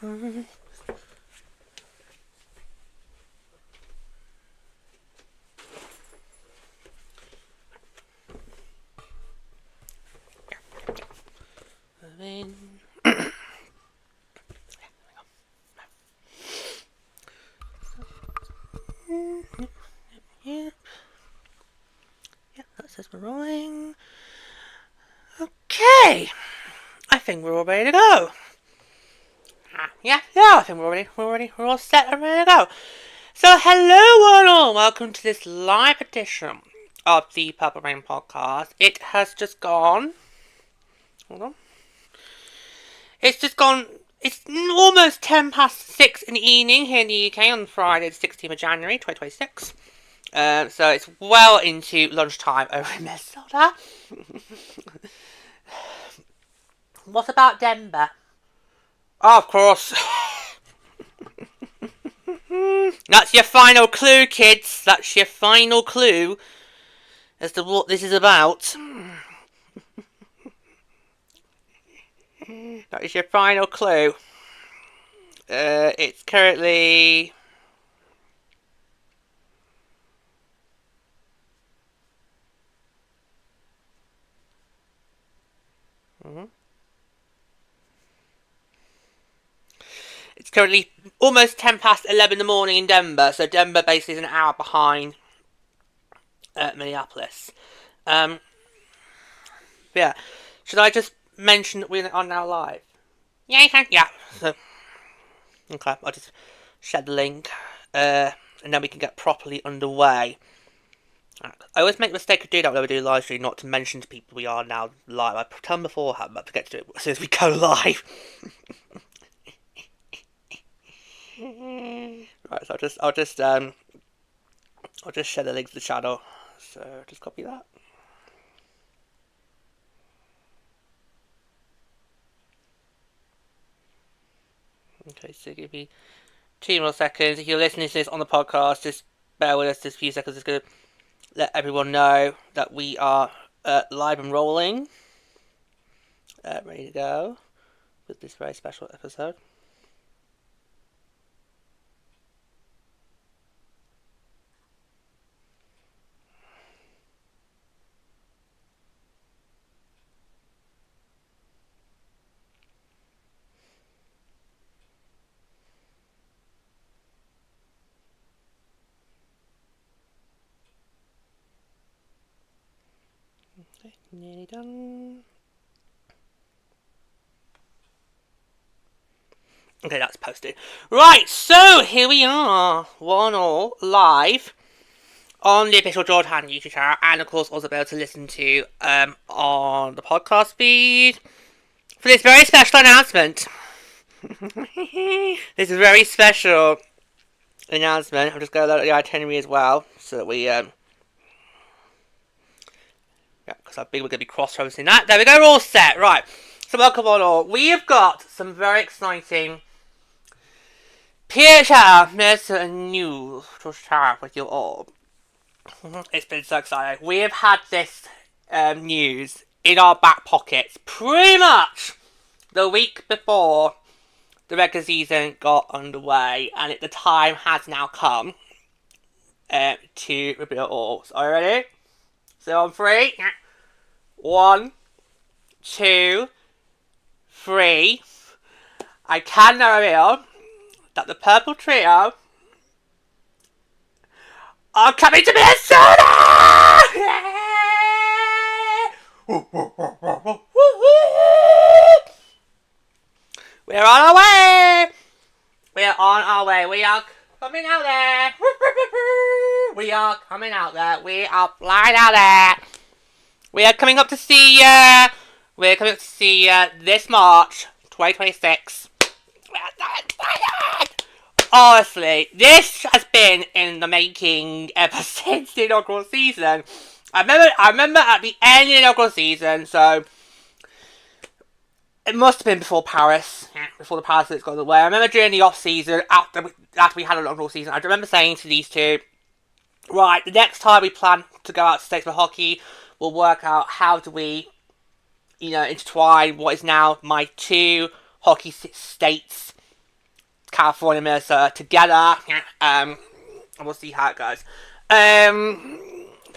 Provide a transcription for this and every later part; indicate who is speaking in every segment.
Speaker 1: Yeah, that says we're rolling. Okay, I think we're all ready to go. Yeah, I think we're all set and ready to go. So, hello one all, welcome to this live edition of the Purple Rain podcast. It has just gone. Hold on. It's just gone. It's almost 10 past 6 in the evening here in the UK on Friday, the 16th of January, 2026. So it's well into lunchtime over in Minnesota. What about Denver? Oh, of course. That's your final clue, kids. That's your final clue as to what this is about. That is your final clue. It's currently... It's currently almost 10 past 11 in the morning in Denver, so Denver basically is an hour behind Minneapolis. Yeah. Should I just mention that we are now live? Yeah, you can. Yeah. So, okay, I'll just share the link, and then we can get properly underway. I always make the mistake of doing that whenever I do a live stream, not to mention to people we are now live. I tell them beforehand, but I forget to do it as soon as we go live. Right, so I'll just share the link to the channel. So just copy that. Okay, so give me 2 more seconds. If you're listening to this on the podcast, just bear with us just a few seconds. Just going to let everyone know that we are live and rolling. Ready to go with this very special episode. Okay, nearly done. Okay, that's posted. Right, so here we are, one all live on the official Jordan YouTube channel, and of course also be able to listen to on the podcast feed for this very special announcement. This is a very special announcement. I'm just going to load up the itinerary as well, so that we yeah, because I think we're going to be cross-referencing that. There we go, we're all set. Right, so welcome on all. We have got some very exciting PWHL Minnesota news to share with you all. It's been so exciting. We have had this news in our back pockets pretty much the week before the regular season got underway, and the time has now come to reveal all. So, are you ready? So on 3, 1, 2, 3. I can now reveal that the Purple Trio are coming to Minnesota! We're on our way! We're on our way. We are coming out there. We are coming out there. We are flying out there. We are coming up to see ya. We're coming up to see ya this March 2026. We're so excited! Honestly, this has been in the making ever since the inaugural season. I remember at the end of the inaugural season, so it must have been before Paris, before the Paris Olympics got away. I remember during the off season, after we had an inaugural season, I remember saying to these two, right, the next time we plan to go out to States for hockey, we'll work out how do we, intertwine what is now my 2 hockey states California, Minnesota together. And we'll see how it goes.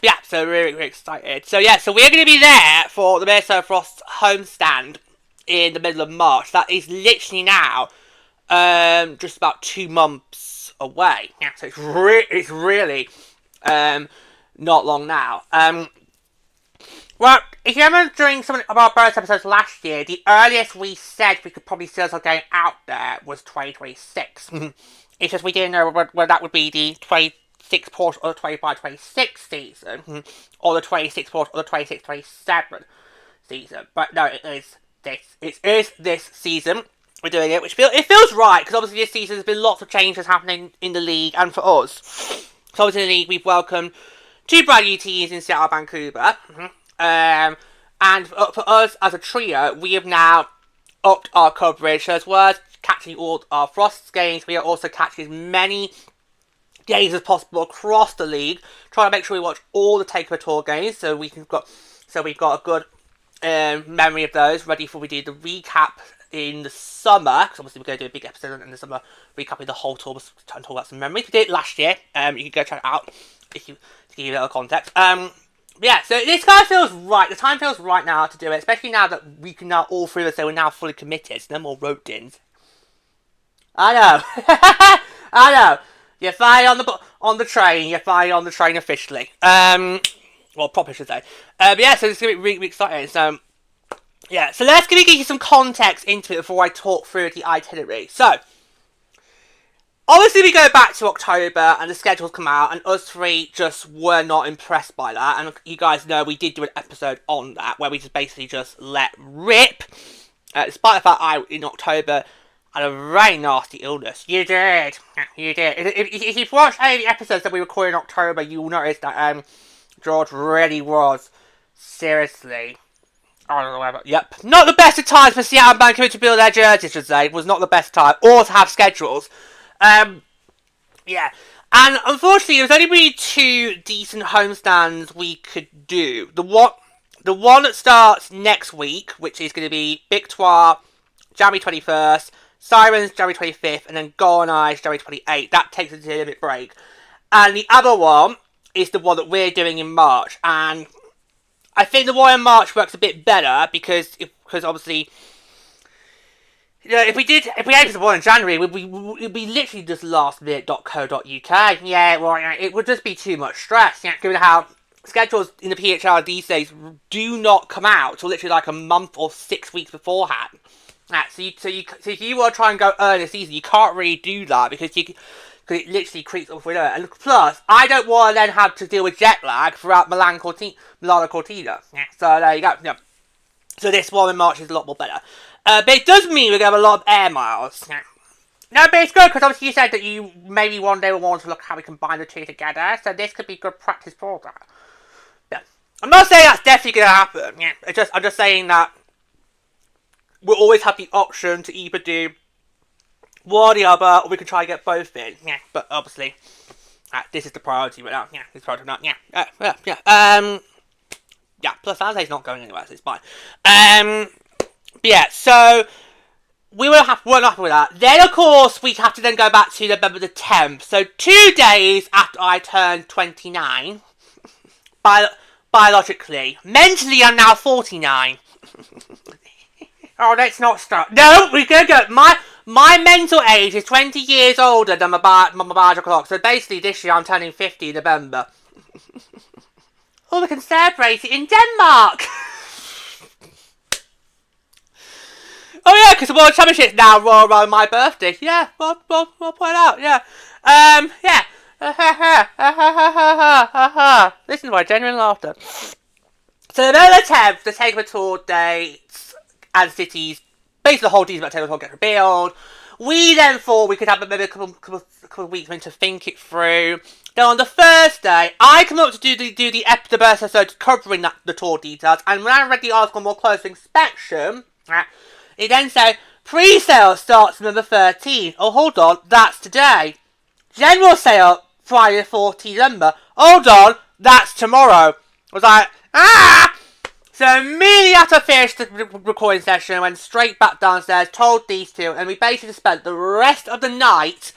Speaker 1: Yeah, so really, really excited. So yeah, so we're going to be there for the Minnesota Frost homestand in the middle of March. That is literally now just about 2 months away. Yeah, so it's really not long now. Well, if you remember during some of our bonus episodes last year, the earliest we said we could probably see ourselves going out there was 2026. It's just we didn't know whether that would be the 26 portion or the 25-26 season, or the 26 portion or the 26-27 season. But no, it is this. It is this season we're doing it, which feels right, because obviously this season there's been lots of changes happening in the league and for us. So obviously in the league we've welcomed 2 brand new teams in Seattle, Vancouver. And for us as a trio, we have now upped our coverage. So as well as catching all our Frost games, we are also catching as many games as possible across the league, trying to make sure we watch all the Takeover Tour games, so we've got a good memory of those, ready for we do the recap in the summer, because obviously we're going to do a big episode in the summer, recapping the whole tour, trying to talk about some memories. We did it last year, you can go check it out, if you, to give you a little context. Yeah, so this kind of feels right. The time feels right now to do it, especially now that we can now all three of us say we're now fully committed. So no more road-ins. I know. I know. You're finally on the train. You're finally on the train officially. Well, proper should say. Yeah, so it's going to be really, really exciting. So, yeah. So let's give you some context into it before I talk through the itinerary. So, obviously, we go back to October and the schedules come out, and us three just were not impressed by that. And you guys know we did do an episode on that where we just basically just let rip. Despite the fact in October, had a very nasty illness. You did. You did. If you've watched any of the episodes that we recorded in October, you will notice that George really was seriously. I don't know where, but yep. Not the best of times for Seattle and Vancouver to build their jerseys, I should say. It was not the best time. Or to have schedules. Yeah. And unfortunately, there was only really 2 decent homestands we could do. The one that starts next week, which is going to be Victoire, January 21st, Sirens, January 25th, and then Golden Eyes, January 28th. That takes us to a limit break. And the other one is the one that we're doing in March. And I think the one in March works a bit better because obviously, you know, if we aimed for the one in January, it'd be literally just lastminute.co.uk. Yeah, well, it would just be too much stress. Yeah, given how schedules in the PHL these days do not come out till literally like a month or 6 weeks beforehand. So if you want to try and go early this season, you can't really do that because it literally creeps up with it. And plus, I don't want to then have to deal with jet lag throughout Milano Cortina. Yeah, so there you go. Yeah. So this one in March is a lot more better. But it does mean we're going to have a lot of air miles. Yeah. No, but it's good because obviously you said that you maybe one day will want to look at how we combine the 2 together. So this could be good practice for that. Yeah. I'm not saying that's definitely going to happen. Yeah. I'm just saying that we'll always have the option to either do one or the other, or we can try and get both in. Yeah, but obviously, this is the priority right now. Yeah, this is priority now. Yeah. Yeah. Plus, Saturday's not going anywhere, so it's fine. Yeah. So we're not happy with that. Then, of course, we have to then go back to November the 10th. So 2 days after I turned 29, biologically, mentally, I'm now 49. Oh, let's not start. No, we're going to go. My mental age is 20 years older than my biological clock. So basically, this year I'm turning 50 in November. Oh, we can celebrate it in Denmark. Oh yeah, because the World Championship's now around my birthday. Yeah, we'll point out. Yeah, yeah. Listen to my genuine laughter. So November 10th, the Takeover Tour dates and cities, basically the whole season about Takeover Tour gets revealed. We then thought we could have maybe a couple of weeks to think it through. Then on the Thursday, I come up to do the episode covering the tour details, and when I read the article more close inspection, it then said pre-sale starts November 13th. Oh, hold on, that's today. General sale Friday 14th November. Hold on, that's tomorrow. I was like, So immediately after I finished the recording session, I went straight back downstairs, told these two, and we basically spent the rest of the night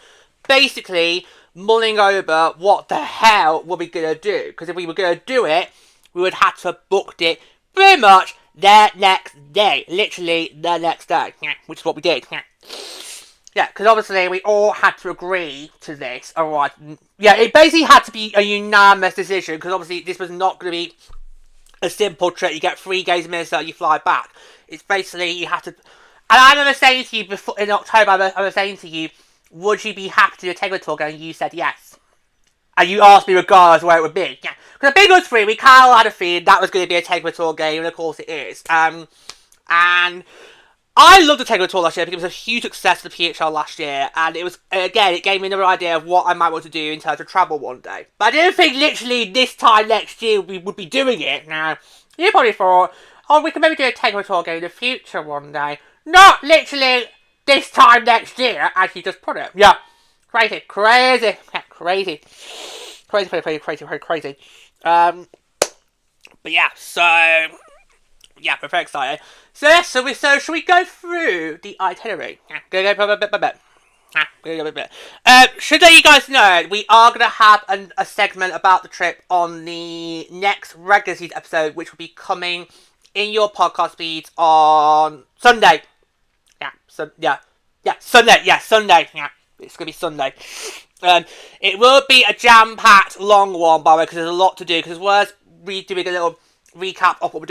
Speaker 1: basically mulling over what the hell were we going to do. Because if we were going to do it, we would have to have booked it pretty much the next day. Literally the next day. Which is what we did. Yeah, because obviously we all had to agree to this. Alright. Yeah, it basically had to be a unanimous decision. Because obviously this was not going to be a simple trip. You get 3 days in Minnesota, you fly back. It's basically, you have to... And I remember saying to you before, in October, I was saying to you, would you be happy to do a Takeover Tour? And you said yes. And you asked me regardless where it would be. Yeah. Because the big was free, we kind of had a feeling that was going to be a Takeover Tour game, and of course it is. And I loved the Takeover Tour last year because it was a huge success for the PHL last year, and it was, again, it gave me another idea of what I might want to do in terms of travel one day. But I didn't think literally this time next year we would be doing it. Now, you probably thought, oh, we can maybe do a Takeover Tour game in the future one day. Not literally this time next year, as you just put it. Yeah. Crazy. Crazy. Yeah, crazy. Crazy. But yeah, so... yeah, we're very excited. So should we go through the itinerary? Should let you guys know, we are going to have a segment about the trip on the next regular season episode, which will be coming in your podcast feeds on Sunday. Sunday. Yeah, it's going to be Sunday. It will be a jam-packed, long one, by the way, because there's a lot to do. Because we're doing a little recap of what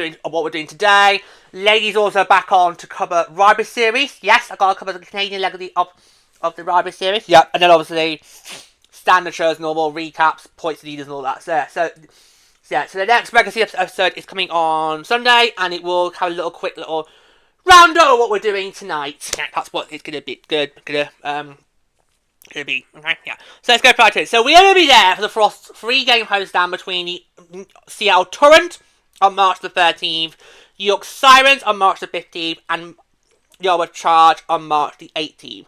Speaker 1: we're doing today. Ladies also back on to cover Rivalry Series. Yes, I got to cover the Canadian leg of the Rivalry Series. Yeah, and then obviously standard shows, normal recaps, points leaders, and all that. So the next regular series episode is coming on Sunday, and it will have a quick little round of what we're doing tonight. Yeah, that's what it's gonna be. Okay, yeah. So let's go right to it. So we're going to be there for the Frost 3-game homestand between the Seattle Torrent on March the 13th, York Sirens on March the 15th, and Ottawa Charge on March the 18th.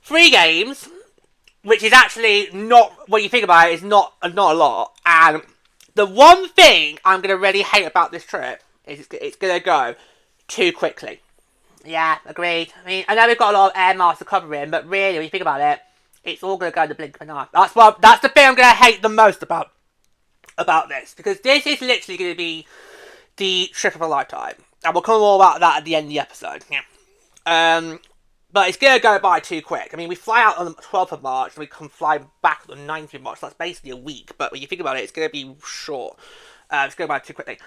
Speaker 1: 3 games, which is actually not, when you think about it, is not a lot. And the one thing I'm going to really hate about this trip is it's going to go too quickly. Yeah, agreed. I mean, I know we've got a lot of air miles to cover in, but really, when you think about it, it's all going to go in the blink of an eye. That's the thing I'm going to hate the most about this. Because this is literally going to be the trip of a lifetime. And we'll come all about that at the end of the episode. Yeah. But it's going to go by too quick. I mean, we fly out on the 12th of March, and we can fly back on the 9th of March. So that's basically a week. But when you think about it, it's going to be short. It's going by too quickly.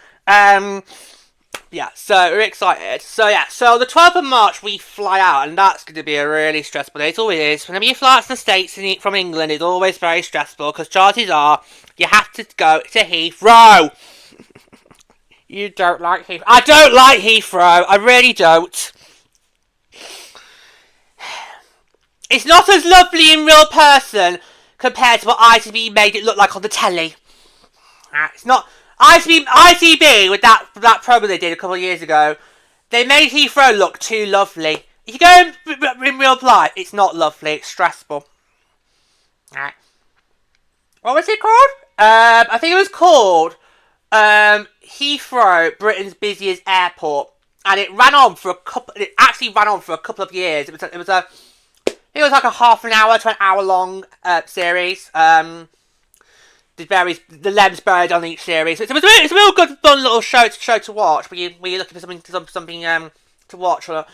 Speaker 1: Yeah, so we're excited. So the 12th of March we fly out, and that's going to be a really stressful day. It always is. Whenever you fly out to the States from England, it's always very stressful, because chances are you have to go to Heathrow. You don't like Heathrow. I don't like Heathrow. I really don't. It's not as lovely in real person compared to what ITV made it look like on the telly. It's not... ITV, with that program they did a couple of years ago, they made Heathrow look too lovely. If you go in real life, it's not lovely, it's stressful. Right. What was it called? I think it was called Heathrow, Britain's busiest airport. And it actually ran on for a couple of years. It was like a half an hour to an hour long series. The lens buried on each series. It's a real good, fun little show to watch. When you're looking for something to watch on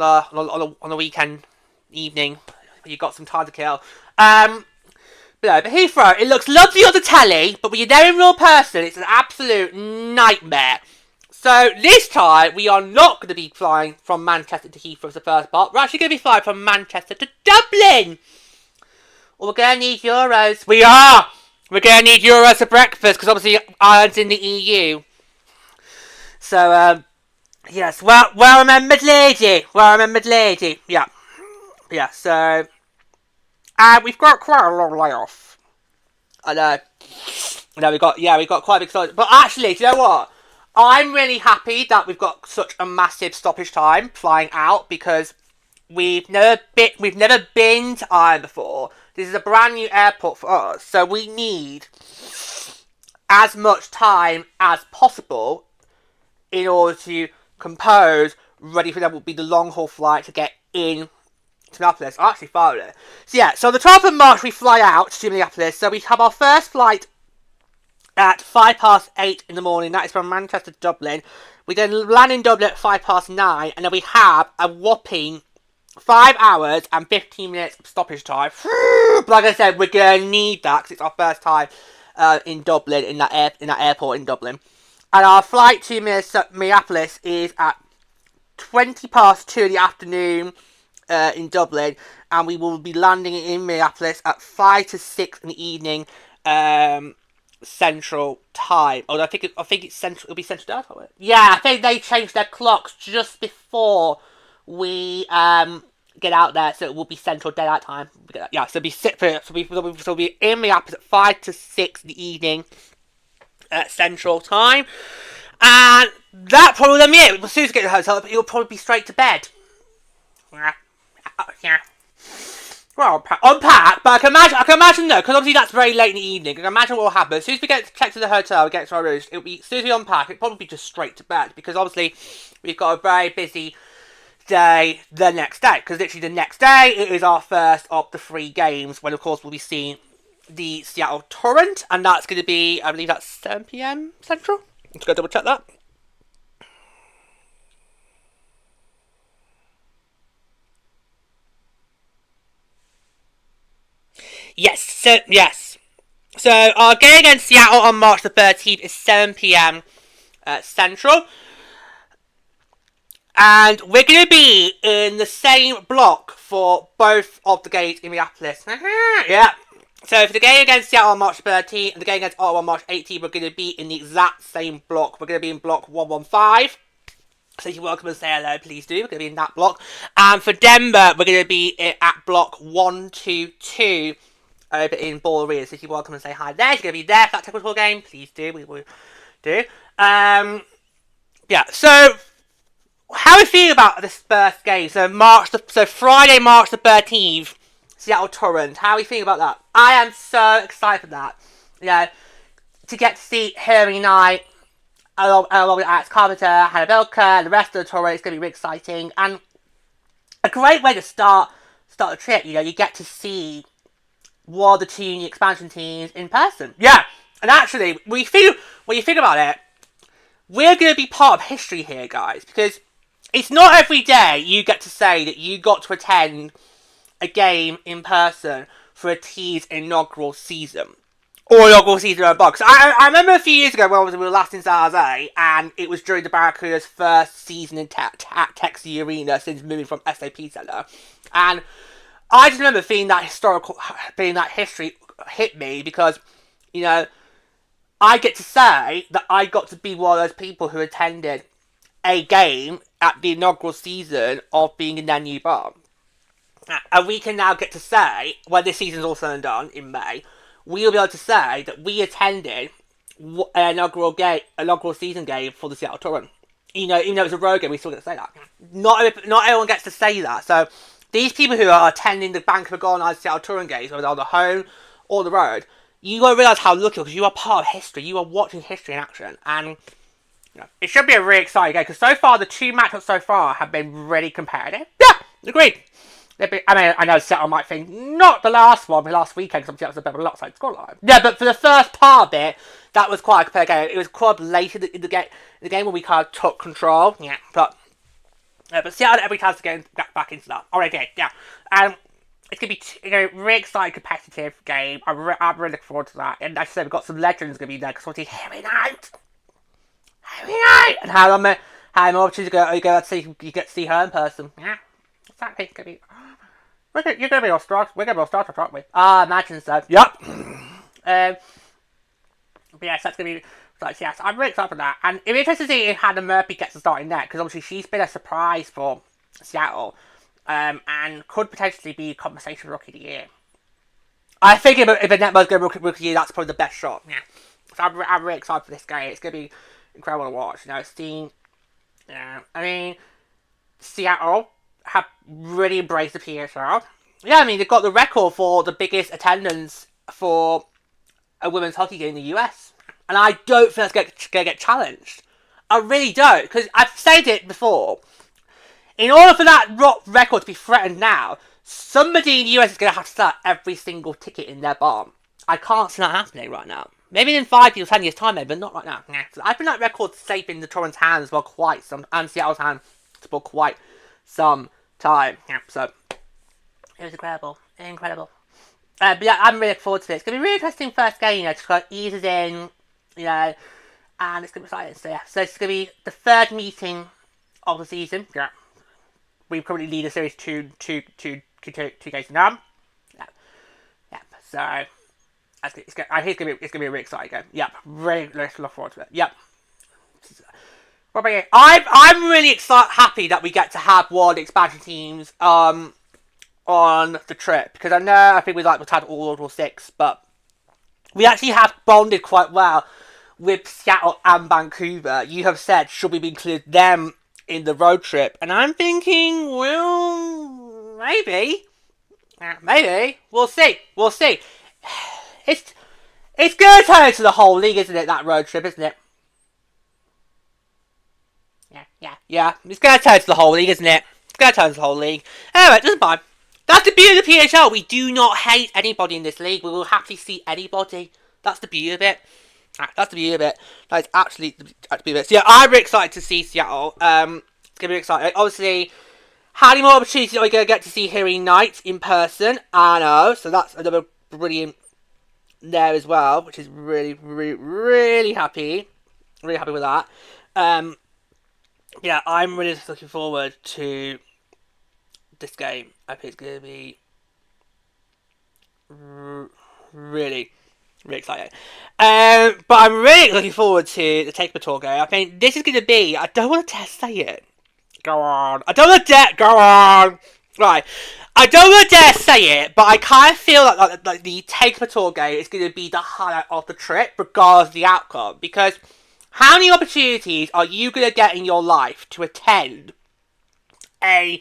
Speaker 1: a weekend evening when you've got some time to kill. But Heathrow, it looks lovely on the telly, but when you're there in real person, it's an absolute nightmare. So this time we are not going to be flying from Manchester to Heathrow as the first part. We're actually going to be flying from Manchester to Dublin. Well, we're going to need euros. We are. We're going to need euros for breakfast, because obviously Ireland's in the EU. So, yes, well remembered lady. Yeah, so... And we've got quite a long layoff. I know. We got quite a big stoppage. But actually, do you know what? I'm really happy that we've got such a massive stoppage time flying out, because we've never been to Ireland before. This is a brand new airport for us, so we need as much time as possible in order to compose, ready for them will be the long haul flight to get in to Minneapolis. I actually followed it. So yeah, so the 12th of March we fly out to Minneapolis. So we have our first flight at 8:05 in the morning. That is from Manchester to Dublin. We then land in Dublin at 9:05, and then we have a whopping 5 hours and 15 minutes of stoppage time. But like I said, we're going to need that because it's our first time in Dublin, in that airport in Dublin. And our flight to Minneapolis is at 2:20 in the afternoon in Dublin. And we will be landing in Minneapolis at 5 to 6 in the evening Central Time. Although I think it's Central. It'll be Central Daylight Time. Yeah, I think they changed their clocks just before we get out there, so it will be Central Daylight Time. Yeah, so we'll be in Minneapolis at 5 to 6 in the evening Central Time, and that probably will be it. As soon as we get to the hotel, it'll probably be straight to bed. Yeah. Well, unpack, but I can imagine though, because obviously that's very late in the evening. I can imagine what will happen. As soon as we get checked to the hotel, we get to our rooms, it'll be, as soon as we unpack, it'll probably be just straight to bed, because obviously we've got a very busy day the next day, because literally the next day it is our first of the 3 games, when of course we'll be seeing the Seattle Torrent, and that's going to be, I believe that's 7 PM Central. I'm just going to double check that. Yes. So our game against Seattle on March the 13th is 7 PM Central. And we're going to be in the same block for both of the games in Minneapolis. Yeah. So for the game against Seattle on March 13th and the game against Ottawa on March 18th, we're going to be in the exact same block. We're going to be in block 115. So if you're welcome to say hello, please do. We're going to be in that block. And for Denver, we're going to be at block 122 over in Ball Arena. So if you're welcome to say hi there, you're going to be there for that Takeover Tour game, please do. We will do. Yeah, so how are you feeling about this first game? So Friday, March the 13th, Seattle Torrent. How are you feeling about that? I am so excited for that. You know, to get to see Harry Knight, along with Alex Carpenter, Hannah Belka, and the rest of the Torrent. It's going to be really exciting. And a great way to start the trip. You know, you get to see one of the 2 new expansion teams in person. Yeah, and actually, when you think about it, we're going to be part of history here, guys, because it's not every day you get to say that you got to attend a game in person for a team's inaugural season. Or inaugural season or box. I remember a few years ago when we were last in San Jose, and it was during the Barracuda's first season in Texas Arena since moving from SAP Center. And I just remember feeling that history hit me, because, you know, I get to say that I got to be one of those people who attended a game at the inaugural season of being in their new bar. And we can now get to say, when this season's all said and done in May, we'll be able to say that we attended an inaugural season game for the Seattle Torrent. You know, even though it's a road game, we still get to say that. Not everyone gets to say that. So these people who are attending the Vancouver organised Seattle Torrent games, whether on the home or the road, you got to realise how lucky, because you are part of history. You are watching history in action, and you know, it should be a really exciting game, because so far the 2 matchups so far have been really competitive. Yeah, agreed. I know Seattle might think, not the last one, but last weekend, because that was a bit of a lopsided scoreline. Yeah, but for the first part of it, that was quite a competitive game. It was quite later in the game when we kind of took control. Yeah, but Seattle had every chance to get back into that. Alright, yeah. And it's going to be a really exciting, competitive game. I'm really looking forward to that. And as I said, we've got some legends going to be there, because obviously Harry Knight! And how I'm opportunity to go to see, you get to see her in person. Yeah, exactly. It's going to be... You're going to be all stars. We're going to be all stars, aren't we? I imagine so. Yep. But yes, that's going to be... Yes, I'm really excited for that. And it'll be interesting to see if Hannah Murphy gets a start in net, because obviously she's been a surprise for Seattle. And could potentially be conversation rookie of the year. I think if a netball's going rookie of the year, that's probably the best shot. Yeah. So I'm really excited for this game. It's going to be incredible to watch. You know, seeing... Yeah, I mean... Seattle have really embraced the PWHL. Yeah, I mean, they've got the record for the biggest attendance for a women's hockey game in the US. And I don't think that's going to get challenged. I really don't, because I've said it before. In order for that record to be threatened now, somebody in the US is going to have to sell every single ticket in their bar. I can't see that happening right now. Maybe in 5 years, 10 years time, maybe, but not right now. So I think that record's safe in the Torrent's hands for quite some, and Seattle's hands for quite some time. Yeah, so it was incredible. But yeah, I'm really looking forward to it. It's going to be a really interesting first game, you know, just got eases in, you know, and it's going to be exciting. So yeah, so it's going to be the third meeting of the season. Yeah, we probably lead the series two games to none. Yeah. So I think it's going to be a really exciting game. Yep, really look forward to it. Yep. What about you? I'm really happy that we get to have one of the expansion teams on the trip, because I think we've had all 6, but we actually have bonded quite well with Seattle and Vancouver. You have said, should we include them in the road trip? And I'm thinking, well, maybe. We'll see. It's going to turn into the whole league, isn't it, that road trip, isn't it? Yeah. It's going to turn into the whole league, isn't it? It's going to turn into the whole league. Anyway, it doesn't matter. That's the beauty of the PHL. We do not hate anybody in this league. We will happily see anybody. That's the beauty of it. That's the beauty of it. That is actually the beauty of it. So yeah, I'm really excited to see Seattle. It's going to be exciting. Obviously, how many more opportunities are we going to get to see Harry Knight in person? I know. So that's another brilliant there as well, which is really, really, really happy. Really happy with that. Yeah, I'm really looking forward to this game. I think it's going to be really, really exciting. But I'm really looking forward to the Takeover Tour game. I think this is going to be, I don't want to dare say it. Go on. Right. I don't want to dare say it, but I kind of feel like the Takeover Tour game is going to be the highlight of the trip, regardless of the outcome. Because how many opportunities are you going to get in your life to attend a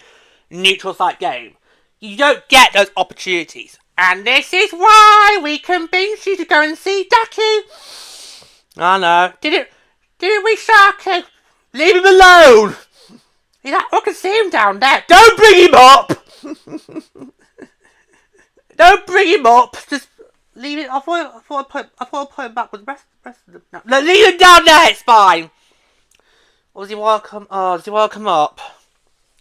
Speaker 1: neutral site game? You don't get those opportunities. And this is why we convinced you to go and see Ducky. I know. Didn't we, Sharky? Leave him alone. He's like, I can see him down there. Don't bring him up. Don't bring him up. Just leave it. I thought I'd put him back with the rest of them. No, leave him down there. It's fine. Or does he want to come? Oh, does he want to come up?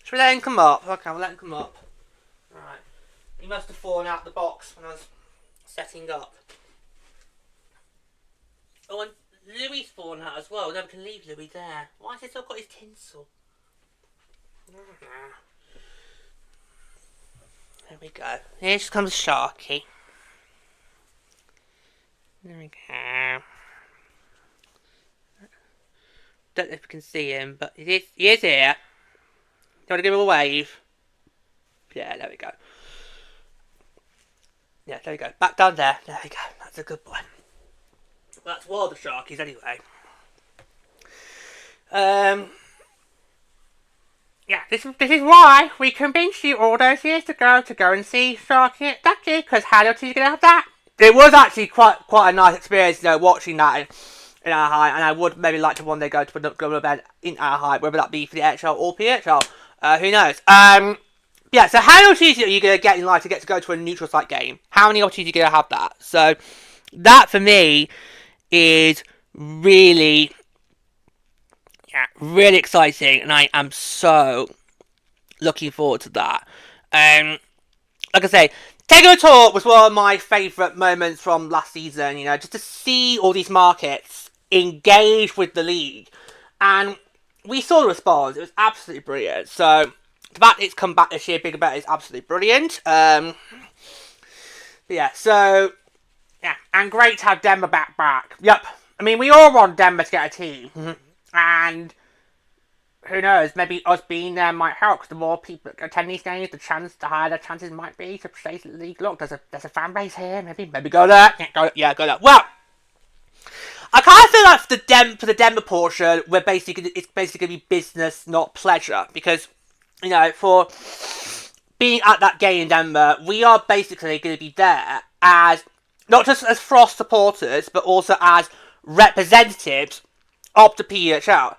Speaker 1: Should we let him come up? Okay, we'll let him come up. Alright. He must have fallen out the box when I was setting up. Oh, and Louis' fallen out as well. Never can leave Louis there. Why has he still got his tinsel? There we go. Here just comes Sharky. There we go. Don't know if you can see him, but he is here. Do you want to give him a wave? Yeah, there we go. Yeah, there we go. Back down there. There we go. That's a good boy. Well, that's one of the Sharkies anyway. Yeah, this is why we convinced you all those years ago to go and see Sharky at Ducky, because how else are you going to have that? It was actually quite a nice experience, you know, watching that in Anaheim, and I would maybe like to one day go to another event in Anaheim, whether that be for the HL or PHL. Who knows? Yeah, so how many opportunities are you going to get in life to get to go to a neutral site game? How many opportunities are you going to have that? So, that for me is really, really exciting, and I am so looking forward to that. Like I say, Takeover Tour was one of my favourite moments from last season, you know, just to see all these markets engage with the league. And we saw the response. It was absolutely brilliant. So, the fact it's come back this year, bigger bet, is absolutely brilliant. But yeah, so, yeah, and great to have Denver back. Yep. I mean, we all want Denver to get a team. And who knows, maybe us being there might help, because the more people attend these games, the higher the chances might be to stay to the league. Look, there's a fan base here, maybe go there. Go there. Well, I kind of feel like for the Denver portion, it's basically going to be business, not pleasure, because, you know, for being at that game in Denver, we are basically going to be there as, not just as Frost supporters, but also as representatives of the PWHL.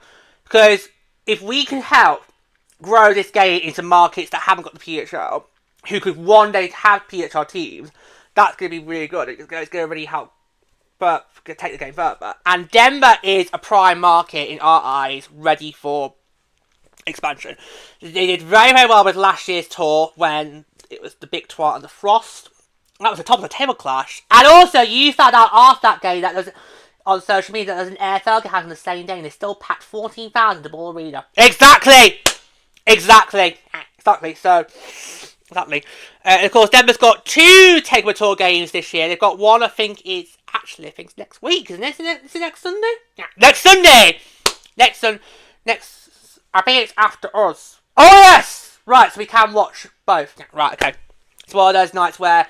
Speaker 1: Because if we can help grow this game into markets that haven't got the PHL, who could one day have PHL teams, that's going to be really good. It's going to really help take the game further. And Denver is a prime market in our eyes, ready for expansion. They did very, very well with last year's tour when it was the Big Twat and the Frost. That was the top of the table clash. And also, you found out after that game that there's on social media that there's an AFL game on the same day and they still packed 14,000 to Ball Arena. Exactly! And of course, Denver's got 2 Takeover Tour games this year. They've got one, I think it's next week, isn't it? Is it next Sunday? Yeah, next Sunday! I think it's after us. Oh, yes! Right, so we can watch both. Yeah, right, okay. It's one of those nights where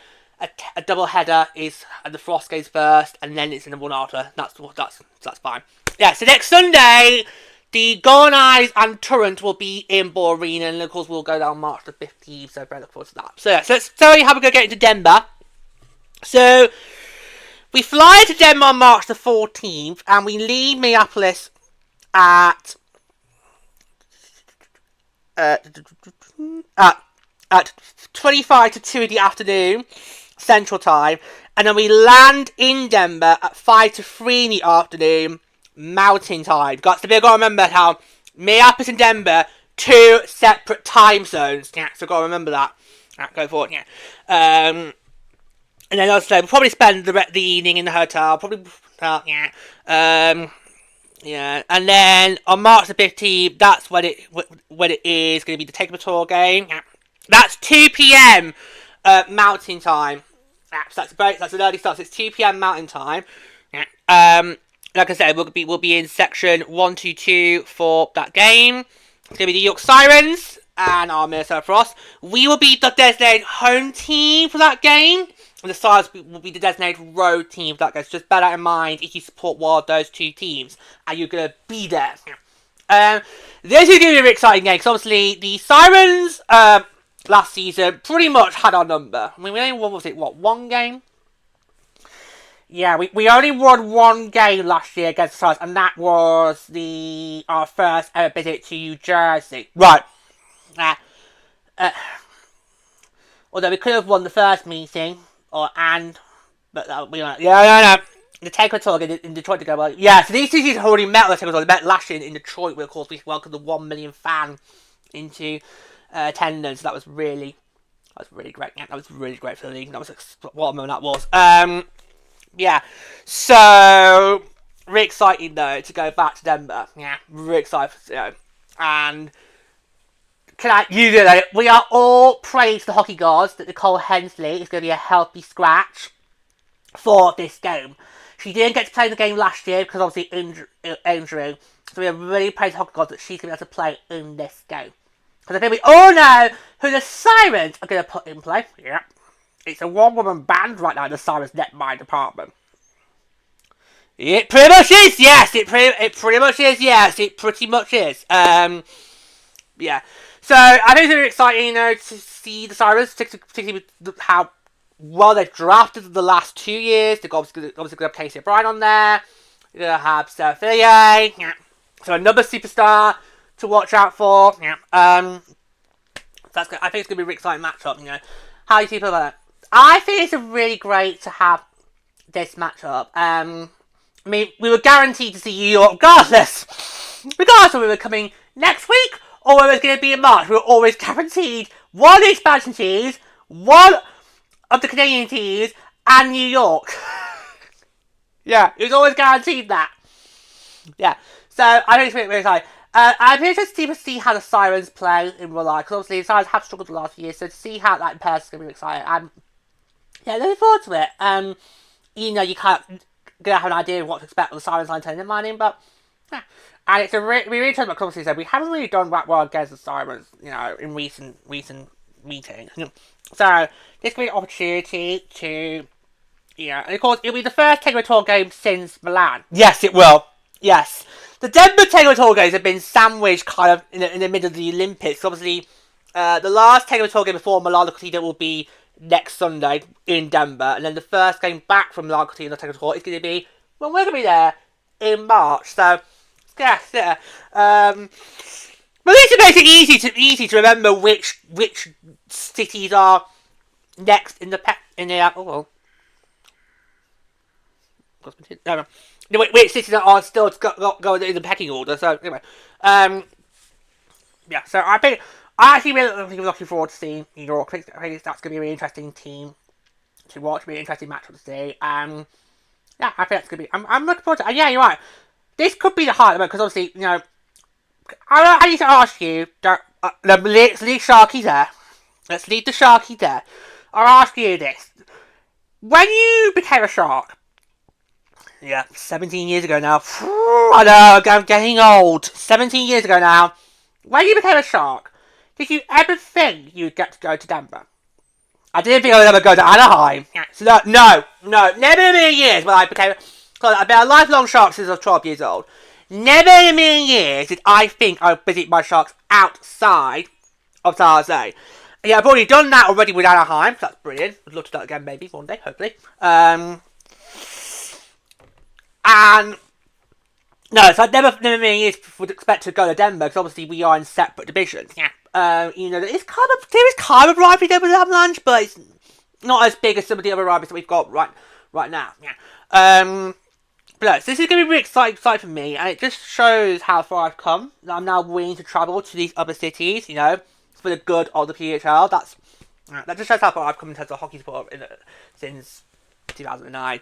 Speaker 1: a double header is the Frost games first, and then it's in the one after. That's fine. Yeah, so next Sunday, the Golden Eyes and Torrent will be in Ball Arena, and of course we'll go down March the 15th, so very looking forward to that. So yeah, so let's tell you how we're going to get into Denver. So, we fly to Denver on March the 14th, and we leave Minneapolis at 25 to 2 in the afternoon, Central Time, and then we land in Denver at 5 to 3 in the afternoon, Mountain Time. Got to remember how Minneapolis and Denver, 2 separate time zones. Yeah, so got to remember that. Right, go forward, yeah. And then also we'll probably spend the evening in the hotel. Probably, yeah. And then on March the 15th, that's when it is going to be the Takeover Tour game. Yeah. That's 2 p.m. Mountain Time. Yeah, so that's an early start. So it's 2 p.m. Mountain Time. Yeah. Like I said, we'll be in section 122 for that game. It's going to be the York Sirens and our Minnesota Frost. We will be the designated home team for that game. And the Sirens will be the designated road team for that game. So just bear that in mind if you support one of those 2 teams. And you're going to be there. This is going to be a very exciting game. Because obviously the Sirens last season pretty much had our number. I mean, we only won, one game? Yeah, we only won 1 game last year against the Sirens, and that was our first ever visit to New Jersey. Right. Although we could have won the first meeting, but we don't. Yeah. The Takeover Tour in Detroit to go well. Yeah, so these 2 teams already met on the Takeover Tour. They met last year in Detroit, where of course we welcomed the 1 million fan into attendance. That was really great. Yeah, that was really great for the league. That was what a moment that was. Yeah, so really exciting though to go back to Denver. Yeah, really excited. And we are all praying to the hockey gods that Nicole Hensley is going to be a healthy scratch for this game. She didn't get to play in the game last year because obviously injury. So we are really praying to the hockey gods that she's going to be able to play in this game. Because I think we all know who the Sirens are going to put in play. Yep. It's a one-woman band right now in the Sirens netmind department. It pretty much is, yes. It pretty much is, yes. It pretty much is. Yeah. So, I think it's really exciting, to see the Sirens, particularly with how well they've drafted the last 2 years. They've obviously going to have Casey O'Brien on there. They're going to have Sarah Fillier. Yeah. So, another superstar to watch out for. Yeah. That's good. I think it's going to be a really exciting matchup, How do you feel about it? I think it's really great to have this matchup. I mean, we were guaranteed to see New York regardless of whether we were coming next week or whether it's going to be in March. We were always guaranteed one of the expansion teams, one of the Canadian teams, and New York. Yeah, it was always guaranteed that. Yeah, so I think it's really exciting. I'm interested to see how the Sirens play in real life, because obviously the Sirens have struggled the last few years, so to see how that in person is going to be exciting. Yeah, looking forward to it. You can't gonna have an idea of what to expect with the Sirens line turning in mining, but yeah. And it's we really talking about obviously said we haven't really done that well against the Sirens, in recent meetings. So this will be an opportunity to and of course it'll be the first Takeover Tour game since Milan. Yes, it will. Yes. The Denver Takeover Tour games have been sandwiched kind of in the middle of the Olympics. Obviously, the last Takeover Tour game before Milan Cortina will be next Sunday in Denver, and then the first game back from Milan Cortina Takeover Tour is going to be when we're going to be there in March. So Yeah. But this makes it easy to remember which cities are next in the which cities are still going in the pecking order. So anyway, yeah. So I actually really looking forward to seeing New York. I think that's going to be a really interesting team to watch. Really interesting match to see. Yeah, I think that's going to be. I'm looking forward to. Yeah, you're right. This could be the highlight because obviously I need to ask you. Let's leave Sharky there. Let's leave the Sharky there. I'll ask you this: when you became a Shark. Yeah, 17 years ago now. I know, I'm getting old. 17 years ago now. When you became a Shark, did you ever think you'd get to go to Denver? I didn't think I would ever go to Anaheim. So no, never in a million years when I became... Because I've been a lifelong Shark since I was 12 years old. Never in a million years did I think I would visit my Sharks outside of San Jose. Yeah, I've already done that already with Anaheim, so that's brilliant. I'd love to do that again maybe one day, hopefully. And no, so I never in a million years would expect to go to Denver because obviously we are in separate divisions. Yeah. There is kind of rivalry there with Avalanche, but it's not as big as some of the other rivalries that we've got right now. Yeah. But no, so this is going to be really exciting for me, and it just shows how far I've come. I'm now willing to travel to these other cities. For the good of the PWHL. That just shows how far I've come in terms of hockey support since 2009.